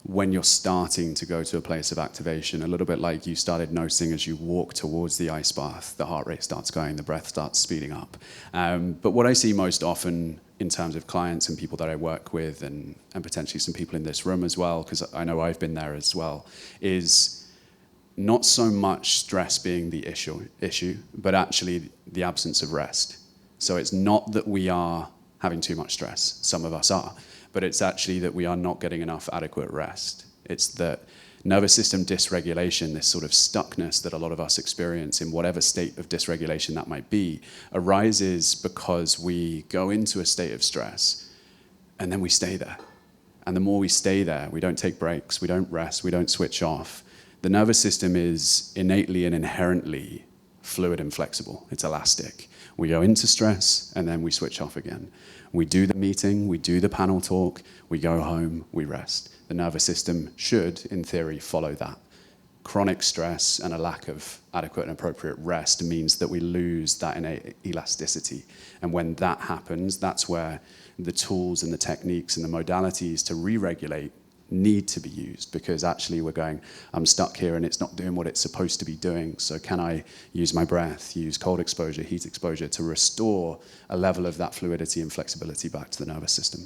when you're starting to go to a place of activation, a little bit like you started noticing as you walk towards the ice bath, the heart rate starts going, the breath starts speeding up. But what I see most often in terms of clients and people that I work with, and potentially some people in this room as well, because I know I've been there as well, is not so much stress being the issue, but actually the absence of rest. So it's not that we are having too much stress, some of us are, but it's actually that we are not getting enough adequate rest. It's that nervous system dysregulation, this sort of stuckness that a lot of us experience in whatever state of dysregulation that might be, arises because we go into a state of stress and then we stay there. And the more we stay there, we don't take breaks, we don't rest, we don't switch off. The nervous system is innately and inherently fluid and flexible. It's elastic. We go into stress and then we switch off again. We do the meeting, we do the panel talk, we go home, we rest. The nervous system should, in theory, follow that. Chronic stress and a lack of adequate and appropriate rest means that we lose that innate elasticity. And when that happens, that's where the tools and the techniques and the modalities to re-regulate need to be used, because actually we're going, I'm stuck here and it's not doing what it's supposed to be doing. So can I use my breath, use cold exposure, heat exposure to restore a level of that fluidity and flexibility back to the nervous system?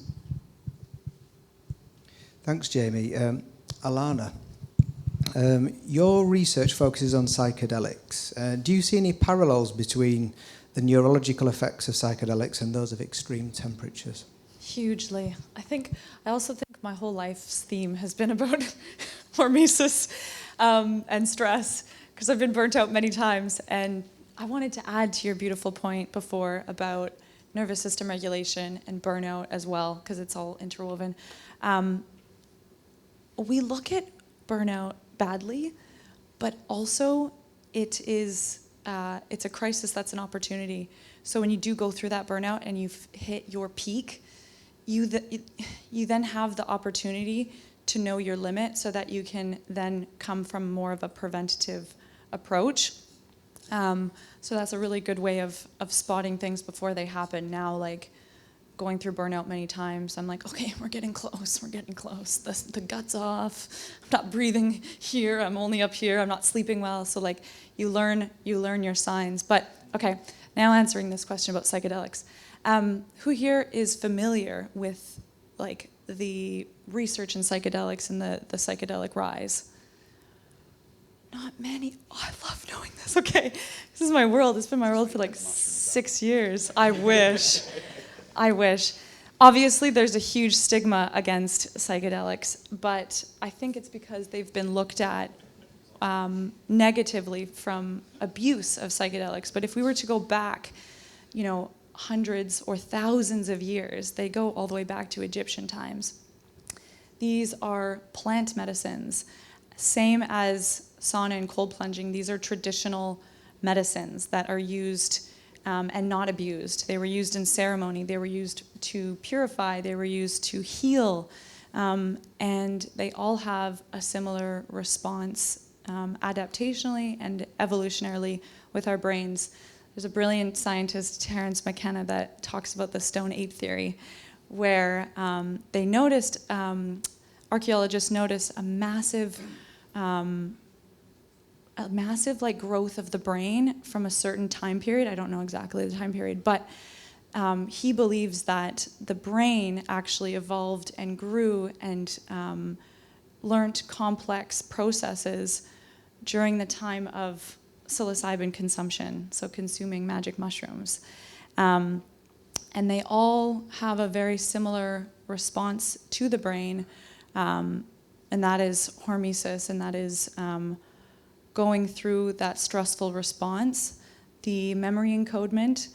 Thanks, Jamie. Alanna, your research focuses on psychedelics. Do you see any parallels between the neurological effects of psychedelics and those of extreme temperatures? Hugely. I also think my whole life's theme has been about hormesis and stress, because I've been burnt out many times. And I wanted to add to your beautiful point before about nervous system regulation and burnout as well, because it's all interwoven. We look at burnout badly, but also it's a crisis that's an opportunity. So when you do go through that burnout and you've hit your peak, you then have the opportunity to know your limit so that you can then come from more of a preventative approach. So that's a really good way of spotting things before they happen. Now, like going through burnout many times, I'm like, okay, we're getting close. The gut's off. I'm not breathing here. I'm only up here. I'm not sleeping well. So like you learn your signs. But okay, now answering this question about psychedelics. Who here is familiar with like the research in psychedelics and the psychedelic rise? Not many. Oh, I love knowing this. Okay, this is my world. It's been my world for like 6 years. I wish. Obviously, there's a huge stigma against psychedelics, but I think it's because they've been looked at negatively from abuse of psychedelics. But if we were to go back, hundreds or thousands of years, they go all the way back to Egyptian times. These are plant medicines, same as sauna and cold plunging. These are traditional medicines that are used and not abused. They were used in ceremony. They were used to purify. They were used to heal. And they all have a similar response adaptationally and evolutionarily with our brains. There's a brilliant scientist, Terence McKenna, that talks about the stone ape theory, where they noticed, archaeologists noticed a massive like growth of the brain from a certain time period. I don't know exactly the time period, but he believes that the brain actually evolved and grew and learned complex processes during the time of psilocybin consumption, so consuming magic mushrooms. And they all have a very similar response to the brain, and that is hormesis, and that is going through that stressful response, the memory encodement,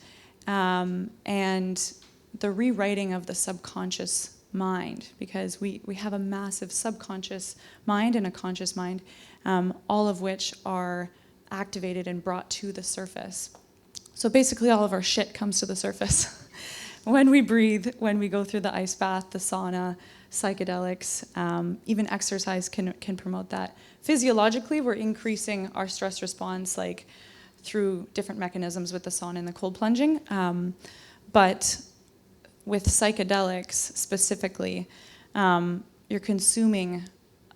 and the rewriting of the subconscious mind, because we have a massive subconscious mind and a conscious mind, all of which are activated and brought to the surface. So basically all of our shit comes to the surface. When we breathe, when we go through the ice bath, the sauna, psychedelics, even exercise can promote that. Physiologically, we're increasing our stress response like through different mechanisms with the sauna and the cold plunging. But with psychedelics specifically, you're consuming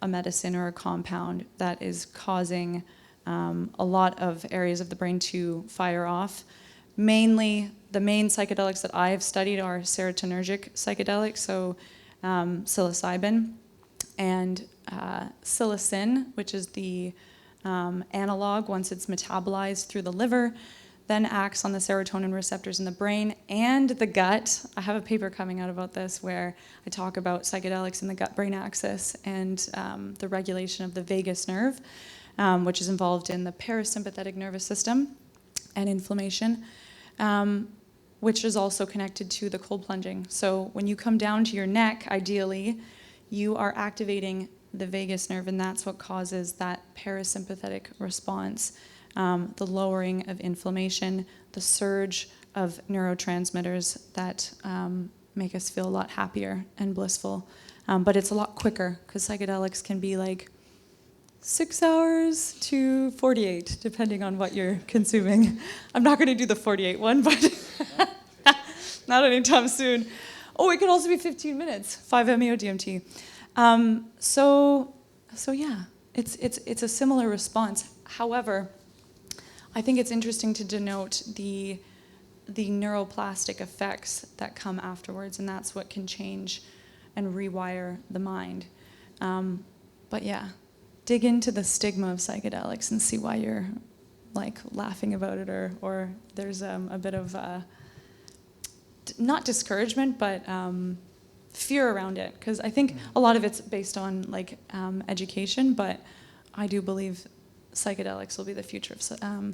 a medicine or a compound that is causing a lot of areas of the brain to fire off. Mainly, the main psychedelics that I have studied are serotonergic psychedelics, so psilocybin, and psilocin, which is the analog once it's metabolized through the liver, then acts on the serotonin receptors in the brain and the gut. I have a paper coming out about this where I talk about psychedelics in the gut-brain axis and the regulation of the vagus nerve, which is involved in the parasympathetic nervous system and inflammation, which is also connected to the cold plunging. So when you come down to your neck, ideally, you are activating the vagus nerve, and that's what causes that parasympathetic response, the lowering of inflammation, the surge of neurotransmitters that make us feel a lot happier and blissful. But it's a lot quicker, because psychedelics can be like 6 hours to 48, depending on what you're consuming. I'm not going to do the 48 one, but not anytime soon. Oh, it can also be 15 minutes, 5-MeO DMT. So yeah, it's a similar response. However, I think it's interesting to denote the neuroplastic effects that come afterwards, and that's what can change and rewire the mind. But yeah, dig into the stigma of psychedelics and see why you're like laughing about it, or there's a bit of not discouragement, but fear around it, because I think a lot of it's based on like education, but I do believe psychedelics will be the future of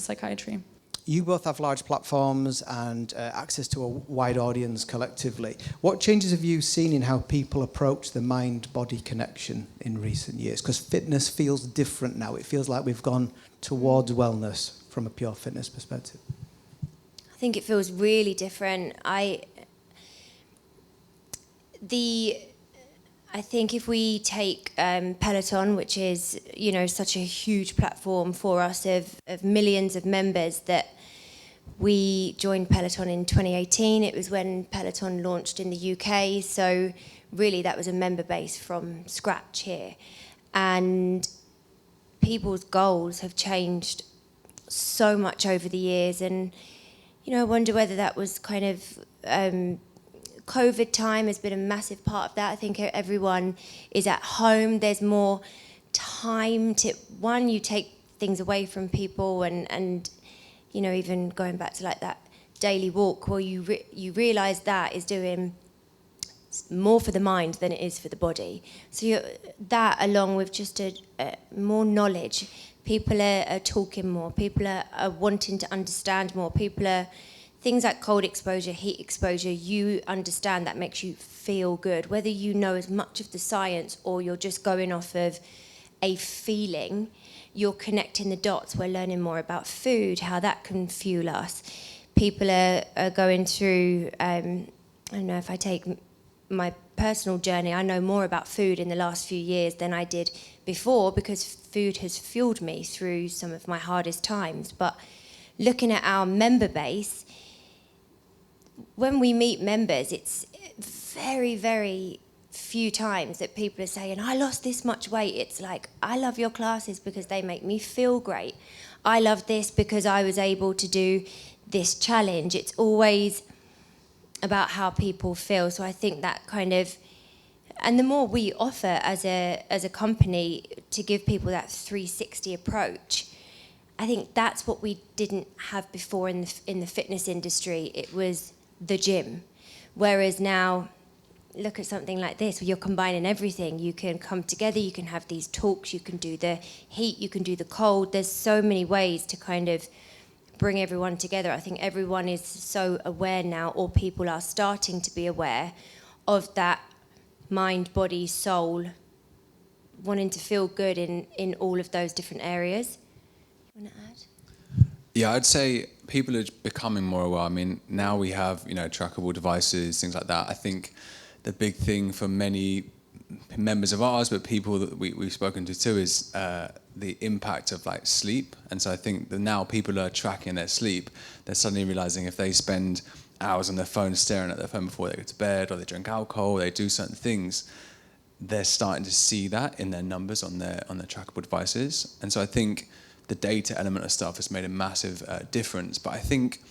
psychiatry. You both have large platforms and access to a wide audience collectively. What changes have you seen in how people approach the mind-body connection in recent years? Because fitness feels different now. It feels like we've gone towards wellness from a pure fitness perspective. I think it feels really different. I think if we take Peloton, which is, you know, such a huge platform for us of millions of members, that we joined Peloton in 2018. It was when Peloton launched in the UK. So really that was a member base from scratch here. And people's goals have changed so much over the years. And, you know, I wonder whether that was kind of... COVID time has been a massive part of that. I think everyone is at home. There's more time to, one, you take things away from people, and you know, even going back to like that daily walk, where you realise that is doing more for the mind than it is for the body. So that, along with just more knowledge, people are talking more, people are wanting to understand more, people are... Things like cold exposure, heat exposure, you understand that makes you feel good. Whether you know as much of the science or you're just going off of a feeling, you're connecting the dots. We're learning more about food, how that can fuel us. People are going through, I don't know, if I take my personal journey, I know more about food in the last few years than I did before, because food has fueled me through some of my hardest times. But looking at our member base, when we meet members, it's very, very few times that people are saying, I lost this much weight. It's like, I love your classes because they make me feel great. I love this because I was able to do this challenge. It's always about how people feel. So I think that kind of, and the more we offer as a company to give people that 360 approach, I think that's what we didn't have before in the fitness industry. It was the gym, whereas now look at something like this where you're combining everything. You can come together, you can have these talks, you can do the heat, you can do the cold. There's so many ways to kind of bring everyone together. I think everyone is so aware now, or people are starting to be aware of that mind, body, soul, wanting to feel good in all of those different areas. You want to add? Yeah, I'd say people are becoming more aware. I mean, now we have, trackable devices, things like that. I think the big thing for many members of ours, but people that we've spoken to too, is the impact of like sleep. And so I think that now people are tracking their sleep. They're suddenly realizing if they spend hours on their phone staring at their phone before they go to bed, or they drink alcohol, or they do certain things, they're starting to see that in their numbers on their trackable devices. And so I think the data element of stuff has made a massive difference. But I think,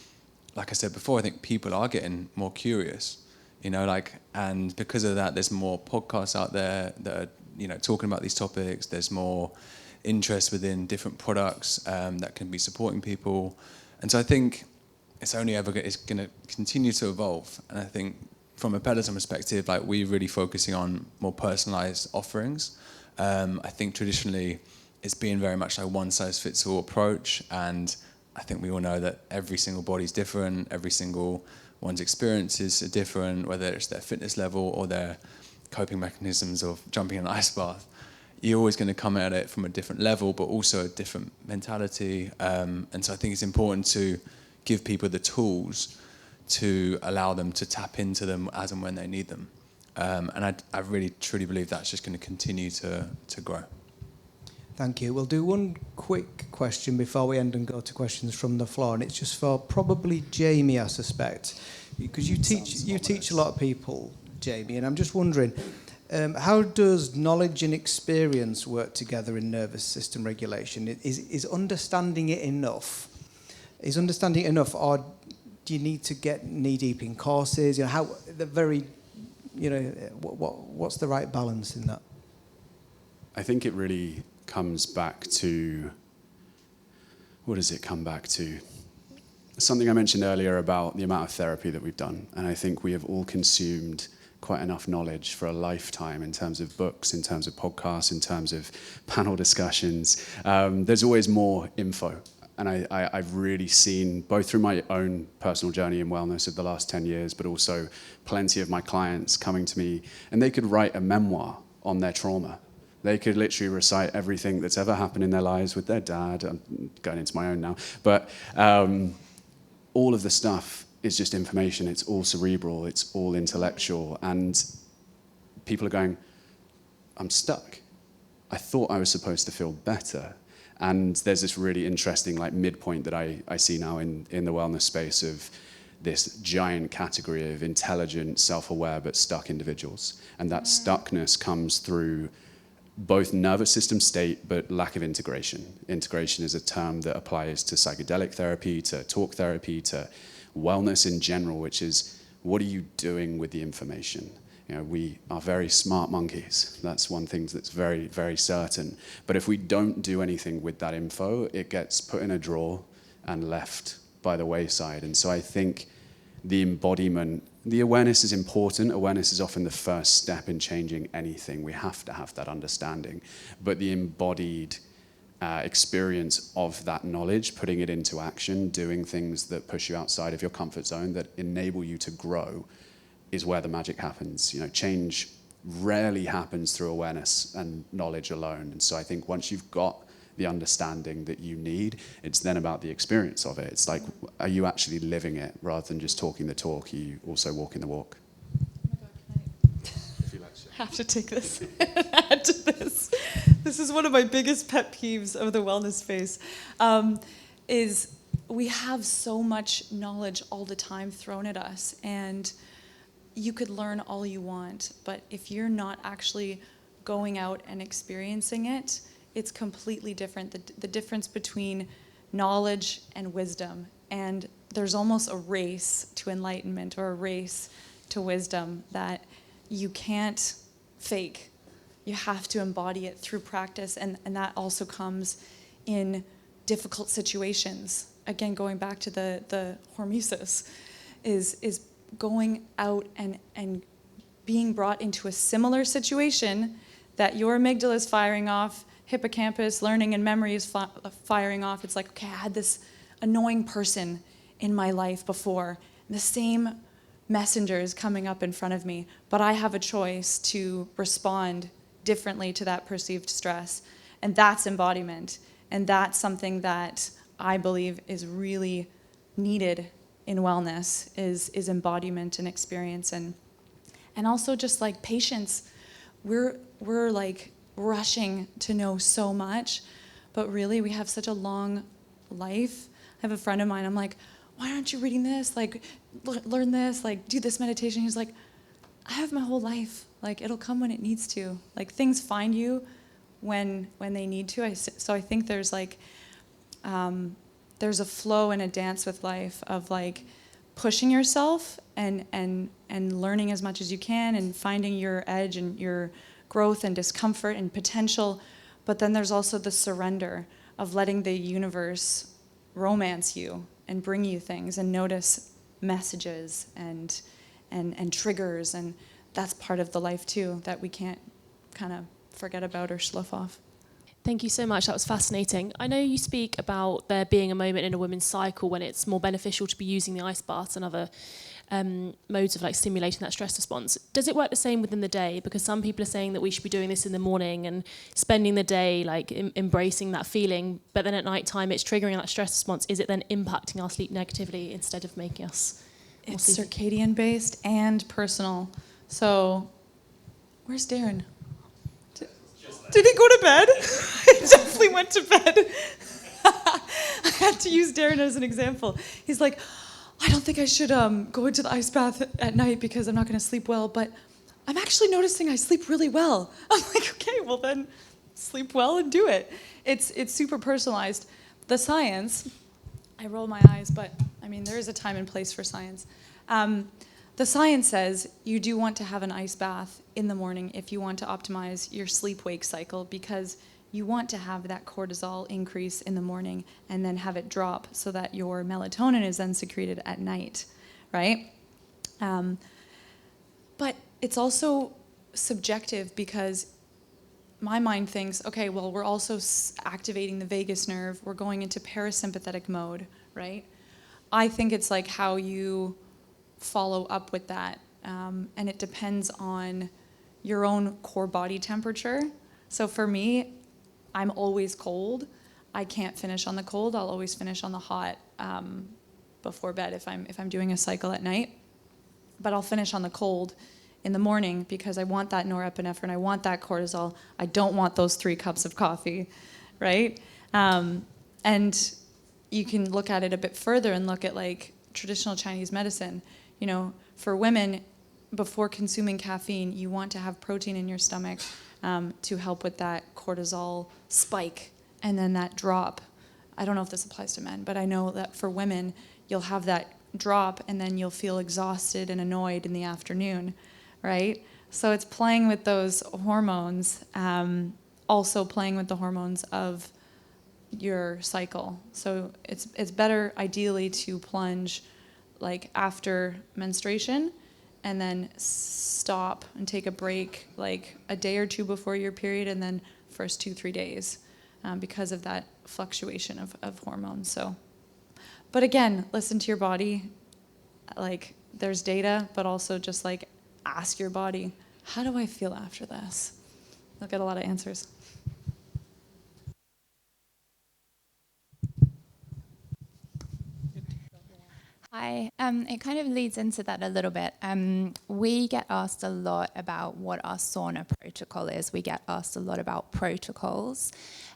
like I said before, I think people are getting more curious, and because of that, there's more podcasts out there that are, talking about these topics. There's more interest within different products that can be supporting people. And so I think it's only ever it's going to continue to evolve. And I think from a Peloton perspective, like, we're really focusing on more personalized offerings. I think traditionally it's been very much like one size fits all approach, and I think we all know that every single body's different, every single one's experiences are different, whether it's their fitness level or their coping mechanisms of jumping in an ice bath. You're always going to come at it from a different level, but also a different mentality. And so I think it's important to give people the tools to allow them to tap into them as and when they need them. And I really, truly believe that's just going to continue to grow. Thank you. We'll do one quick question before we end and go to questions from the floor, and it's just for probably Jamie, I suspect, because you teach a lot of people, Jamie, and I'm just wondering, how does knowledge and experience work together in nervous system regulation? Is understanding it enough? Is understanding it enough, or do you need to get knee-deep in courses? What's the right balance in that? I think it really comes back to, what does it come back to? Something I mentioned earlier about the amount of therapy that we've done. And I think we have all consumed quite enough knowledge for a lifetime in terms of books, in terms of podcasts, in terms of panel discussions. There's always more info. And I've really seen, both through my own personal journey in wellness of the last 10 years, but also plenty of my clients coming to me, and they could write a memoir on their trauma. They could literally recite everything that's ever happened in their lives with their dad. I'm going into my own now. But all of the stuff is just information. It's all cerebral. It's all intellectual. And people are going, I'm stuck. I thought I was supposed to feel better. And there's this really interesting midpoint that I see now in the wellness space of this giant category of intelligent, self-aware, but stuck individuals. And that stuckness comes through both nervous system state, but lack of integration. Integration is a term that applies to psychedelic therapy, to talk therapy, to wellness in general, which is, what are you doing with the information? We are very smart monkeys. That's one thing that's very, very certain. But if we don't do anything with that info, it gets put in a drawer and left by the wayside. And so I think the embodiment, the awareness is important. Awareness is often the first step in changing anything. We have to have that understanding. But the embodied experience of that knowledge, putting it into action, doing things that push you outside of your comfort zone, that enable you to grow, is where the magic happens. Change rarely happens through awareness and knowledge alone. And so I think once you've got the understanding that you need, it's then about the experience of it. It's like, are you actually living it rather than just talking the talk? Are you also walking the walk? Oh my God, I have to take this and add to this. This is one of my biggest pet peeves of the wellness space, is we have so much knowledge all the time thrown at us, and you could learn all you want, but if you're not actually going out and experiencing it, it's completely different. The difference between knowledge and wisdom, and there's almost a race to enlightenment or a race to wisdom that you can't fake. You have to embody it through practice, and that also comes in difficult situations. Again, going back to the hormesis, is going out and being brought into a similar situation that your amygdala is firing off, hippocampus, learning and memory is firing off. It's like, okay, I had this annoying person in my life before. The same messenger is coming up in front of me, but I have a choice to respond differently to that perceived stress. And that's embodiment. And that's something that I believe is really needed in wellness, is embodiment and experience. And also just like patience. We're like rushing to know so much, but really we have such a long life. I have a friend of mine, I'm like, why aren't you reading this? Like, learn this, like, do this meditation. He's like, I have my whole life. Like, it'll come when it needs to. Like, things find you when they need to. So I think there's like, there's a flow and a dance with life of like pushing yourself and learning as much as you can and finding your edge and your growth and discomfort and potential. But then there's also the surrender of letting the universe romance you and bring you things and notice messages and triggers, and that's part of the life too that we can't kind of forget about or slough off. Thank you so much. That was fascinating. I know you speak about there being a moment in a woman's cycle when it's more beneficial to be using the ice baths and other modes of like stimulating that stress response. Does it work the same within the day? Because some people are saying that we should be doing this in the morning and spending the day like embracing that feeling, but then at night time it's triggering that stress response. Is it then impacting our sleep negatively instead of making us more It's sleepy? circadian based and personal. So where's Darren? Did he go to bed? He definitely went to bed. I had to use Darren as an example. He's like, I don't think I should go into the ice bath at night because I'm not going to sleep well, but I'm actually noticing I sleep really well. I'm like, okay, well then sleep well and do it. It's super personalized. The science, I roll my eyes, but I mean, there is a time and place for science. The science says you do want to have an ice bath in the morning if you want to optimize your sleep-wake cycle, because you want to have that cortisol increase in the morning and then have it drop so that your melatonin is then secreted at night, right? But it's also subjective because my mind thinks, okay, well, we're also activating the vagus nerve. We're going into parasympathetic mode, right? I think it's like how you follow up with that. And it depends on your own core body temperature. So for me, I'm always cold. I can't finish on the cold. I'll always finish on the hot before bed if I'm doing a cycle at night. But I'll finish on the cold in the morning because I want that norepinephrine. I want that cortisol. I don't want those 3 cups of coffee, right? And you can look at it a bit further and look at like traditional Chinese medicine. You know, for women, before consuming caffeine, you want to have protein in your stomach to help with that cortisol spike and then that drop. I don't know if this applies to men, but I know that for women, you'll have that drop and then you'll feel exhausted and annoyed in the afternoon, right? So it's playing with those hormones, also playing with the hormones of your cycle. So it's better ideally to plunge like after menstruation and then stop and take a break like a day or 2 before your period and then first 2-3 days because of that fluctuation of hormones. So, but again, listen to your body. Like there's data, but also just like ask your body, how do I feel after this? You'll get a lot of answers. Hi. It kind of leads into that a little bit. We get asked a lot about what our sauna protocol is. We get asked a lot about protocols.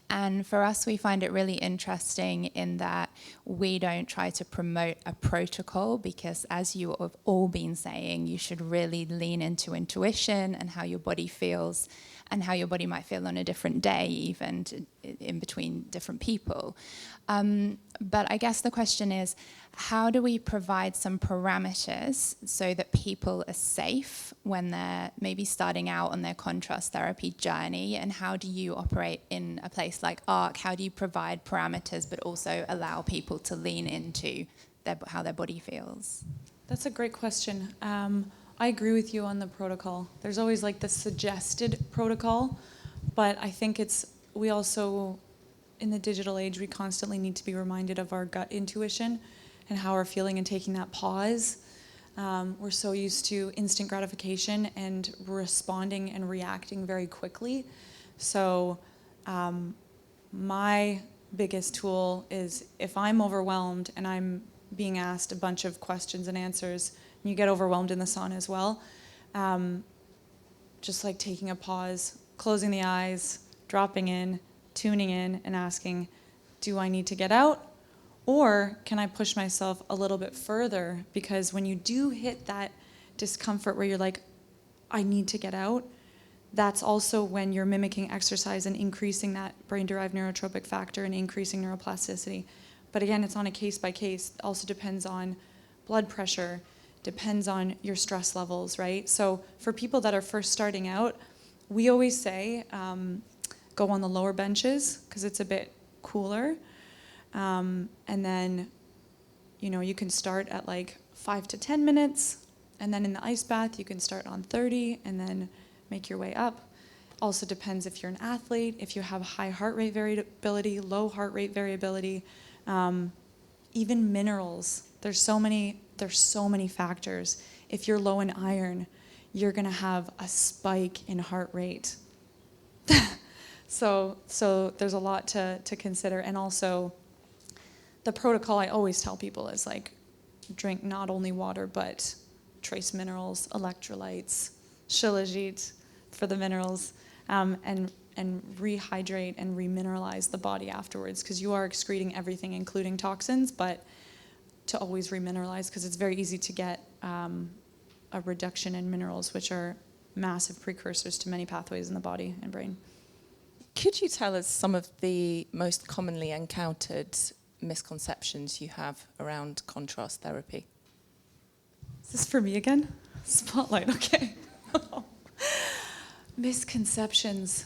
And for us, we find it really interesting in that we don't try to promote a protocol because, as you have all been saying, you should really lean into intuition and how your body feels and how your body might feel on a different day, even in between different people. But I guess the question is, how do we provide some parameters so that people are safe when they're maybe starting out on their contrast therapy journey? And how do you operate in a place like ARC? How do you provide parameters but also allow people to lean into how their body feels? That's a great question. I agree with you on the protocol. There's always like the suggested protocol, but I think we also, in the digital age, we constantly need to be reminded of our gut intuition and how we're feeling and taking that pause. We're so used to instant gratification and responding and reacting very quickly. So my biggest tool is if I'm overwhelmed and I'm being asked a bunch of questions and answers, and you get overwhelmed in the sauna as well, just like taking a pause, closing the eyes, dropping in, tuning in, and asking, do I need to get out? Or can I push myself a little bit further? Because when you do hit that discomfort where you're like, I need to get out, that's also when you're mimicking exercise and increasing that brain-derived neurotropic factor and increasing neuroplasticity. But again, it's on a case by case. It also depends on blood pressure, depends on your stress levels, right? So for people that are first starting out, we always say go on the lower benches because it's a bit cooler. And then, you can start at like 5 to 10 minutes. And then in the ice bath, you can start on 30 and then make your way up. Also depends if you're an athlete, if you have high heart rate variability, low heart rate variability, even minerals. There's so many factors. If you're low in iron, you're gonna have a spike in heart rate. So there's a lot to consider. And also the protocol I always tell people is like, drink not only water, but trace minerals, electrolytes, shilajit for the minerals, and rehydrate and remineralize the body afterwards, because you are excreting everything, including toxins, but to always remineralize, because it's very easy to get a reduction in minerals, which are massive precursors to many pathways in the body and brain. Could you tell us some of the most commonly encountered misconceptions you have around contrast therapy? Is this for me again? Spotlight, okay. Misconceptions.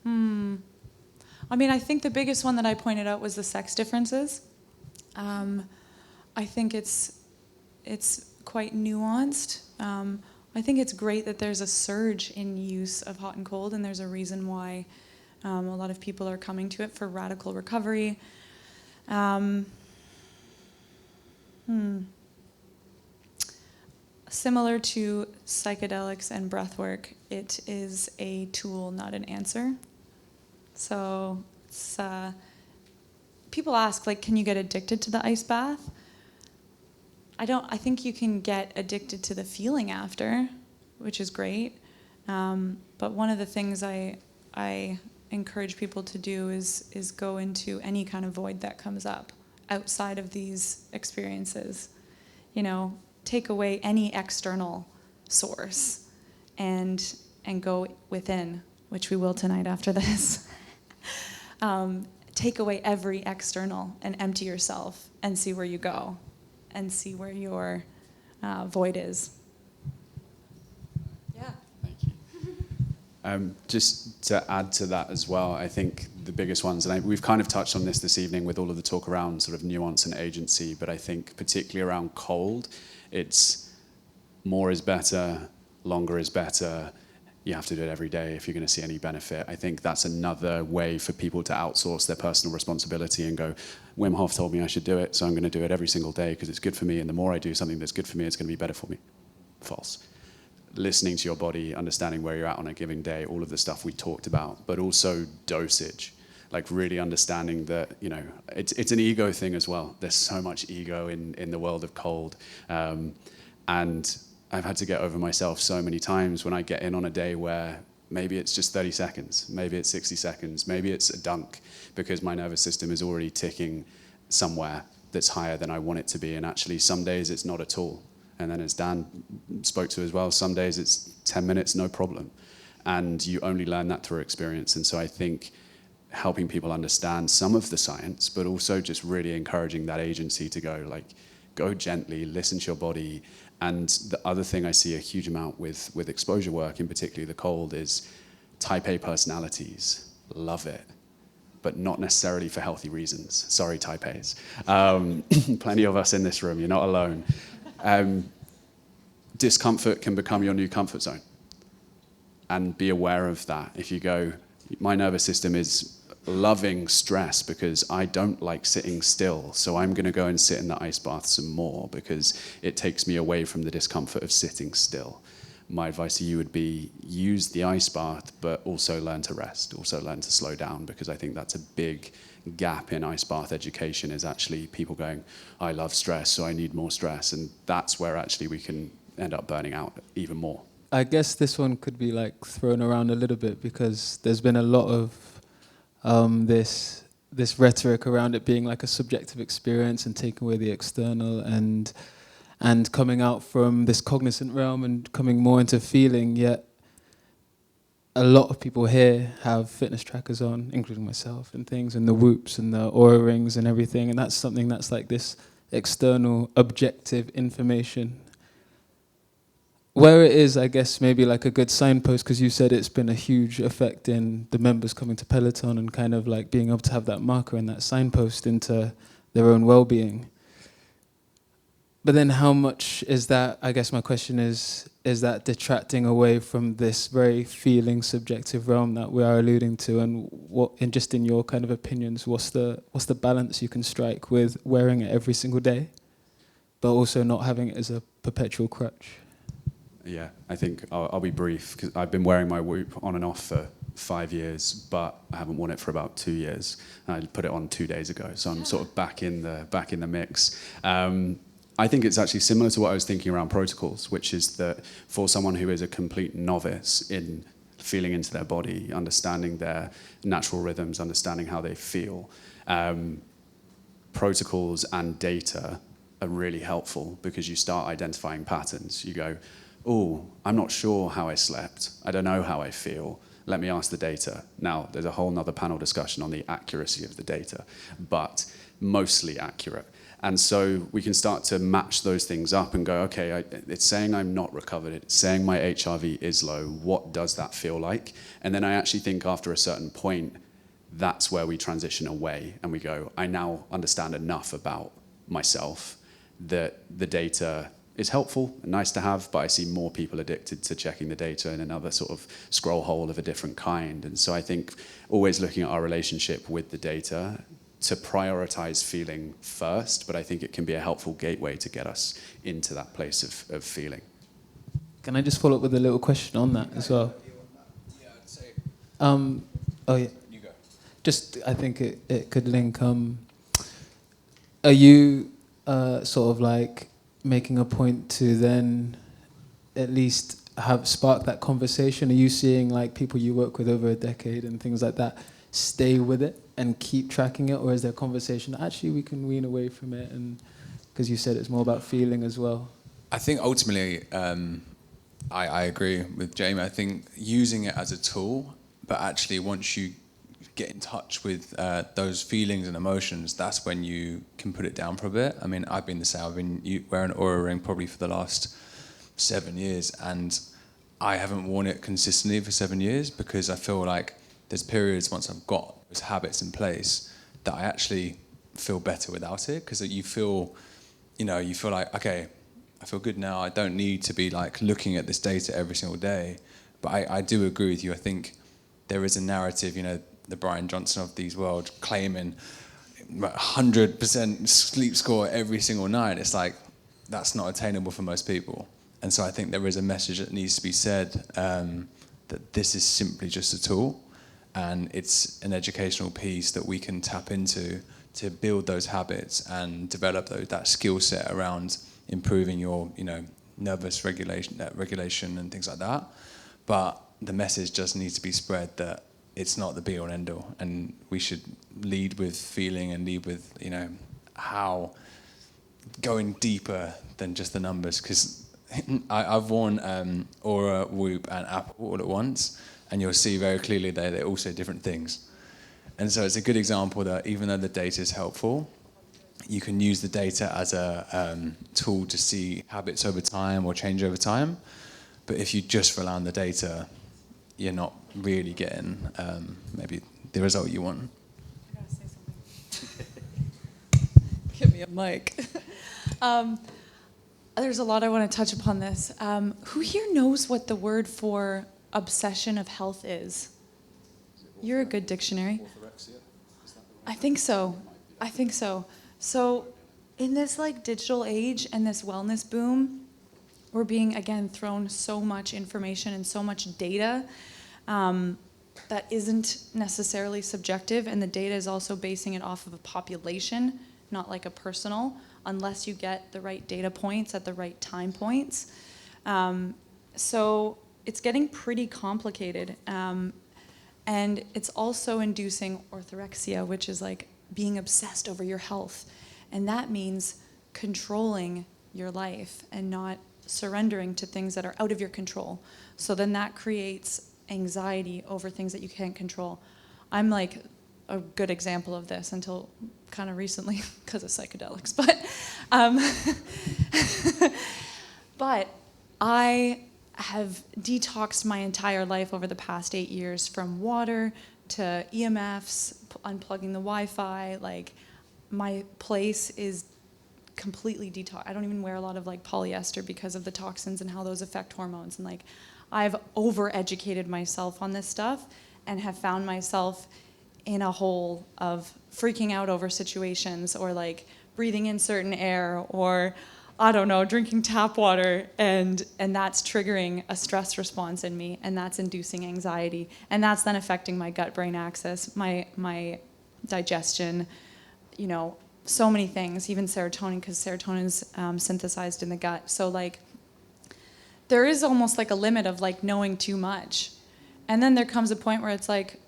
I mean, I think the biggest one that I pointed out was the sex differences. I think it's quite nuanced. I think it's great that there's a surge in use of hot and cold, and there's a reason why a lot of people are coming to it for radical recovery. Similar to psychedelics and breath work, it is a tool, not an answer. So it's, people ask, like, can you get addicted to the ice bath? I think you can get addicted to the feeling after, which is great. But one of the things I encourage people to do is go into any kind of void that comes up outside of these experiences. Take away any external source and go within, which we will tonight after this. Take away every external and empty yourself and see where you go and see where your void is. Yeah. Thank you. Just to add to that as well, I think the biggest ones, and we've kind of touched on this evening with all of the talk around sort of nuance and agency, but I think particularly around cold, it's more is better, longer is better. You have to do it every day if you're going to see any benefit. I think that's another way for people to outsource their personal responsibility and go, Wim Hof told me I should do it, so I'm going to do it every single day because it's good for me, and the more I do something that's good for me, it's going to be better for me. False. Listening to your body, understanding where you're at on a given day, all of the stuff we talked about, but also dosage. Like really understanding that, it's an ego thing as well. There's so much ego in the world of cold. And I've had to get over myself so many times when I get in on a day where maybe it's just 30 seconds, maybe it's 60 seconds, maybe it's a dunk because my nervous system is already ticking somewhere that's higher than I want it to be. And actually some days it's not at all. And then as Dan spoke to as well, some days it's 10 minutes, no problem. And you only learn that through experience. And so I think helping people understand some of the science, but also just really encouraging that agency to go gently, listen to your body. And the other thing I see a huge amount with exposure work, in particular the cold, is type A personalities love it, but not necessarily for healthy reasons. Sorry, type A's. Plenty of us in this room, you're not alone. discomfort can become your new comfort zone. And be aware of that. If you go, my nervous system is loving stress because I don't like sitting still, so I'm going to go and sit in the ice bath some more because it takes me away from the discomfort of sitting still. My advice to you would be use the ice bath, but also learn to rest, also learn to slow down, because I think that's a big gap in ice bath education, is actually people going, I love stress, so I need more stress, and that's where actually we can end up burning out even more. I guess this one could be like thrown around a little bit because there's been a lot of this rhetoric around it being like a subjective experience and taking away the external and coming out from this cognizant realm and coming more into feeling. Yet a lot of people here have fitness trackers on, including myself, and things, and the Whoops and the Oura rings and everything, and that's something that's like this external objective information. Where it is, I guess, maybe like a good signpost, because you said it's been a huge effect in the members coming to Peloton and kind of like being able to have that marker and that signpost into their own well-being. But then how much is that, I guess my question is that detracting away from this very feeling subjective realm that we are alluding to, and what, and just in your kind of opinions, what's the balance you can strike with wearing it every single day, but also not having it as a perpetual crutch? Yeah, I think I'll be brief, because I've been wearing my Whoop on and off for 5 years, but I haven't worn it for about 2 years. I put it on 2 days ago, so I'm sort of back in the mix. I think it's actually similar to what I was thinking around protocols, which is that for someone who is a complete novice in feeling into their body, understanding their natural rhythms, understanding how they feel, protocols and data are really helpful, because you start identifying patterns. You go, oh, I'm not sure how I slept. I don't know how I feel. Let me ask the data. Now, there's a whole nother panel discussion on the accuracy of the data, but mostly accurate. And so we can start to match those things up and go, okay, it's saying I'm not recovered. It's saying my HRV is low. What does that feel like? And then I actually think after a certain point, that's where we transition away and we go, I now understand enough about myself that the data is helpful and nice to have, but I see more people addicted to checking the data in another sort of scroll hole of a different kind. And so I think always looking at our relationship with the data to prioritize feeling first, but I think it can be a helpful gateway to get us into that place of feeling. Can I just follow up with a little question on that as well? Yeah, I'd say. Oh yeah. You go. Just, I think it could link. Are you sort of like making a point to then at least have sparked that conversation? Are you seeing like people you work with over a decade and things like that stay with it and keep tracking it, or is there a conversation actually we can wean away from it? And because you said it's more about feeling as well. I think ultimately, I agree with Jamie. I think using it as a tool, but actually once you get in touch with those feelings and emotions, that's when you can put it down for a bit. I mean, I've been the same. I've been wearing an Oura ring probably for the last 7 years, and I haven't worn it consistently for 7 years because I feel like there's periods once I've got those habits in place that I actually feel better without it, because you feel like, okay, I feel good now. I don't need to be like looking at this data every single day. But I do agree with you. I think there is a narrative, the Brian Johnson of these world claiming 100% sleep score every single night. It's like, that's not attainable for most people. And so I think there is a message that needs to be said, that this is simply just a tool, and it's an educational piece that we can tap into to build those habits and develop that skill set around improving your nervous regulation and things like that. But the message just needs to be spread that it's not the be all and end all, and we should lead with feeling and lead with how going deeper than just the numbers. Because I've worn Oura, Whoop and Apple all at once, and you'll see very clearly they're also different things. And so it's a good example that even though the data is helpful, you can use the data as a tool to see habits over time or change over time. But if you just rely on the data, you're not really getting maybe the result you want. I gotta say something. Give me a mic. There's a lot I want to touch upon this. Who here knows what the word for obsession of health is? You're a good dictionary. I think so. I think so. So in this like digital age and this wellness boom, we're being, again, thrown so much information and so much data that isn't necessarily subjective, and the data is also basing it off of a population, not like a personal, unless you get the right data points at the right time points. So it's getting pretty complicated. And it's also inducing orthorexia, which is like being obsessed over your health. And that means controlling your life and not surrendering to things that are out of your control. So then that creates anxiety over things that you can't control. I'm like a good example of this until kind of recently because of psychedelics. But I have detoxed my entire life over the past 8 years, from water to EMFs, unplugging the Wi-Fi. Like, my place is completely detox. I don't even wear a lot of like polyester because of the toxins and how those affect hormones. And like, I've over-educated myself on this stuff and have found myself in a hole of freaking out over situations, or like breathing in certain air, or I don't know, drinking tap water, and that's triggering a stress response in me, and that's inducing anxiety, and that's then affecting my gut-brain axis, my digestion, you know, so many things, even serotonin, because serotonin's synthesized in the gut. So like, there is almost like a limit of like knowing too much, and then there comes a point where it's like,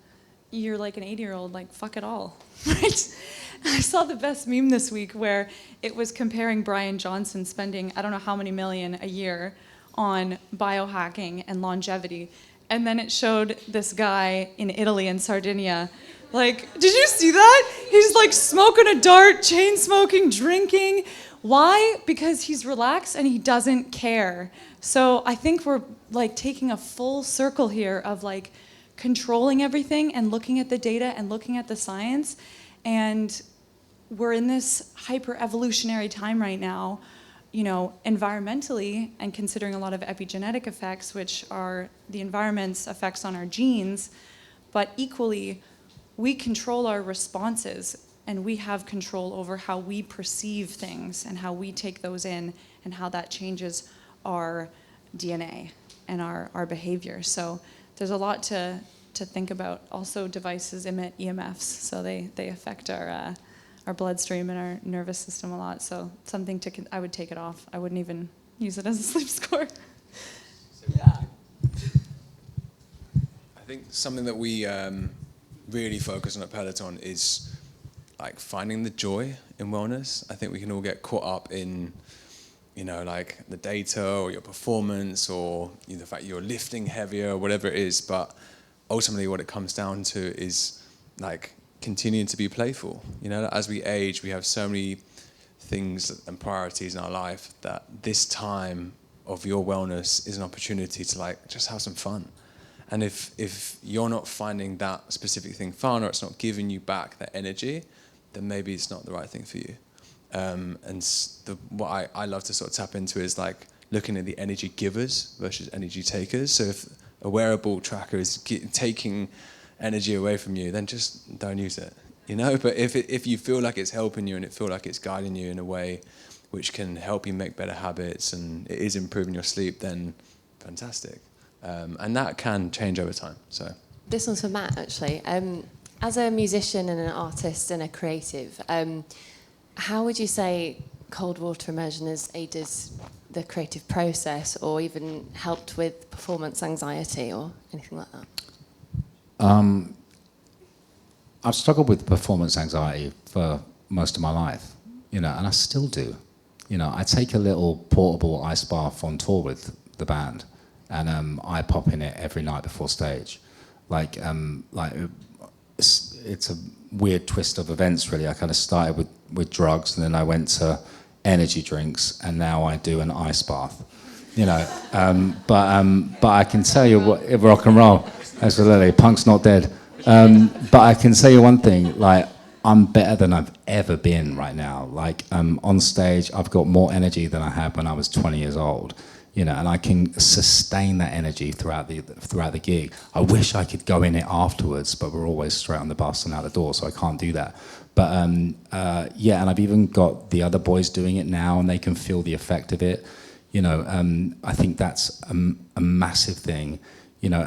you're like an 80-year-old, like, fuck it all, right? I saw the best meme this week where it was comparing Brian Johnson spending, I don't know how many million a year on biohacking and longevity. And then it showed this guy in Italy, in Sardinia. Like, did you see that? He's like smoking a dart, chain smoking, drinking. Why? Because he's relaxed and he doesn't care. So I think we're like taking a full circle here of like controlling everything and looking at the data and looking at the science. And we're in this hyper-evolutionary time right now, you know, environmentally, and considering a lot of epigenetic effects, which are the environment's effects on our genes, but equally, we control our responses, and we have control over how we perceive things and how we take those in, and how that changes our DNA and our behavior. So there's a lot to think about. Also, devices emit EMFs, so they affect our bloodstream and our nervous system a lot. So something I would take it off. I wouldn't even use it as a sleep score. Yeah. I think something that we really focus on at Peloton is like finding the joy in wellness. I think we can all get caught up in, you know, like the data or your performance, or you know, the fact you're lifting heavier or whatever it is. But ultimately what it comes down to is like continuing to be playful. You know, as we age, we have so many things and priorities in our life that this time of your wellness is an opportunity to like just have some fun. And if you're not finding that specific thing fun, or it's not giving you back that energy, then maybe it's not the right thing for you. What I love to sort of tap into is like looking at the energy givers versus energy takers. So if a wearable tracker is taking energy away from you, then just don't use it, you know? But if you feel like it's helping you and it feel like it's guiding you in a way which can help you make better habits and it is improving your sleep, then fantastic. And that can change over time. So this one's for Matt, actually. As a musician and an artist and a creative, how would you say cold water immersion has aided the creative process, or even helped with performance anxiety or anything like that? I've struggled with performance anxiety for most of my life, you know, and I still do. You know, I take a little portable ice bath on tour with the band, and I pop in it every night before stage. It's a weird twist of events, really. I kind of started with drugs, and then I went to energy drinks, and now I do an ice bath. You know, but I can tell you what, rock and roll, absolutely, punk's not dead. But I can tell you one thing, like, I'm better than I've ever been right now. Like on stage, I've got more energy than I had when I was 20 years old. You know, and I can sustain that energy throughout the gig. I wish I could go in it afterwards, but we're always straight on the bus and out the door, so I can't do that. But yeah, and I've even got the other boys doing it now, and they can feel the effect of it. You know, I think that's a massive thing. You know,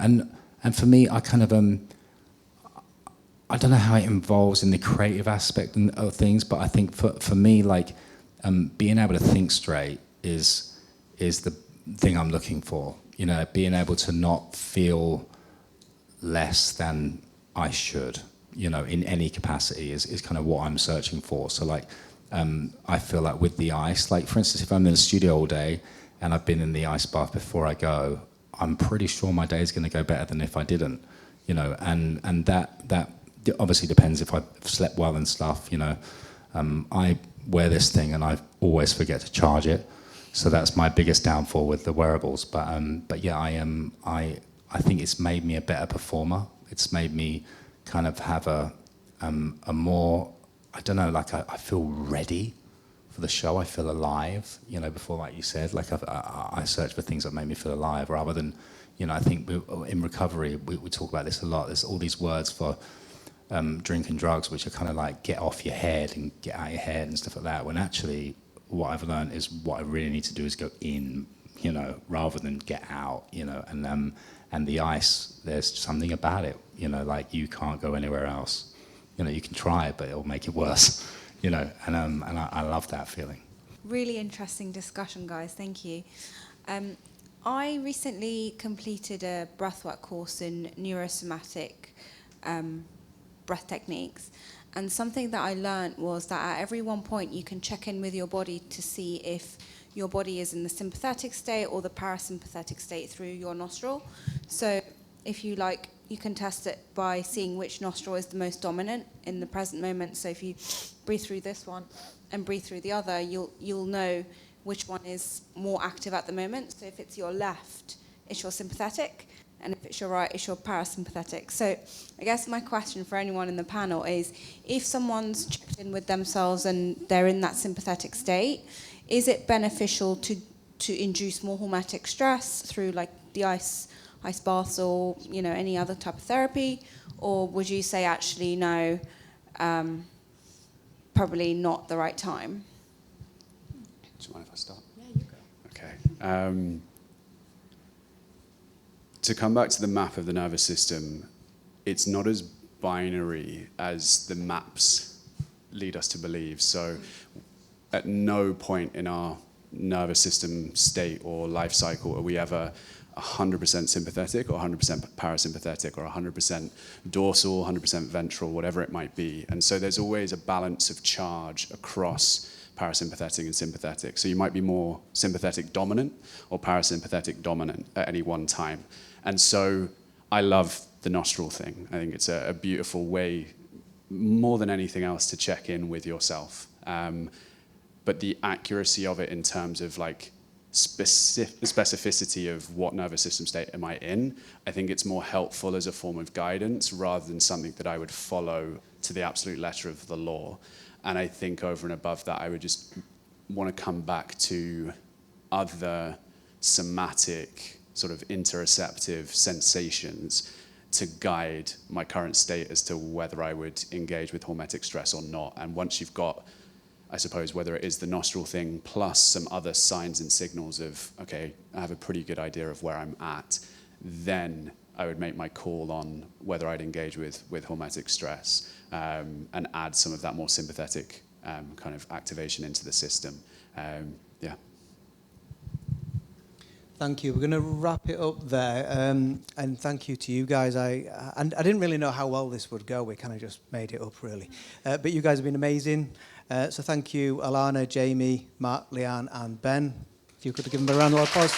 and for me, I kind of I don't know how it involves in the creative aspect of things, but I think for me, like being able to think straight is the thing I'm looking for. You know, being able to not feel less than I should, you know, in any capacity is kind of what I'm searching for. So like, I feel like with the ice, like for instance, if I'm in the studio all day and I've been in the ice bath before I go, I'm pretty sure my day is going to go better than if I didn't, you know, and that obviously depends if I've slept well and stuff, you know. I wear this thing and I always forget to charge it. So that's my biggest downfall with the wearables. But yeah, I think it's made me a better performer. It's made me kind of have a more, I don't know, like I feel ready for the show. I feel alive, you know, before, like you said, like I search for things that make me feel alive rather than, you know, I think in recovery, we talk about this a lot. There's all these words for drink and drugs, which are kind of like get off your head and get out of your head and stuff like that, when actually what I've learned is what I really need to do is go in, you know, rather than get out, you know, and the ice, there's something about it, you know, like you can't go anywhere else. You know, you can try it, but it'll make it worse, you know, and I love that feeling. Really interesting discussion, guys, thank you. I recently completed a breathwork course in neurosomatic breath techniques. And something that I learned was that at every one point you can check in with your body to see if your body is in the sympathetic state or the parasympathetic state through your nostril. So if you like, you can test it by seeing which nostril is the most dominant in the present moment. So if you breathe through this one and breathe through the other, you'll know which one is more active at the moment. So if it's your left, it's your sympathetic. And if it's your right, it's your parasympathetic. So I guess my question for anyone in the panel is, if someone's checked in with themselves and they're in that sympathetic state, is it beneficial to induce more hormetic stress through like the ice baths or, you know, any other type of therapy? Or would you say actually no, probably not the right time? Do you mind if I start? Yeah, you go. Okay. To come back to the map of the nervous system, it's not as binary as the maps lead us to believe. So at no point in our nervous system state or life cycle are we ever 100% sympathetic or 100% parasympathetic or 100% dorsal, 100% ventral, whatever it might be. And so there's always a balance of charge across parasympathetic and sympathetic. So you might be more sympathetic dominant or parasympathetic dominant at any one time. And so I love the nostril thing. I think it's a beautiful way, more than anything else, to check in with yourself. But the accuracy of it in terms of like specificity of what nervous system state am I in, I think it's more helpful as a form of guidance rather than something that I would follow to the absolute letter of the law. And I think over and above that, I would just want to come back to other somatic sort of interoceptive sensations to guide my current state as to whether I would engage with hormetic stress or not. And once you've got, I suppose, whether it is the nostril thing plus some other signs and signals of, okay, I have a pretty good idea of where I'm at, then I would make my call on whether I'd engage with hormetic stress and add some of that more sympathetic kind of activation into the system. Yeah. Thank you. We're going to wrap it up there. And thank you to you guys. I didn't really know how well this would go. We kind of just made it up, really. But you guys have been amazing. So thank you, Alanna, Jamie, Matt, Leanne, and Ben. If you could give them a round of applause.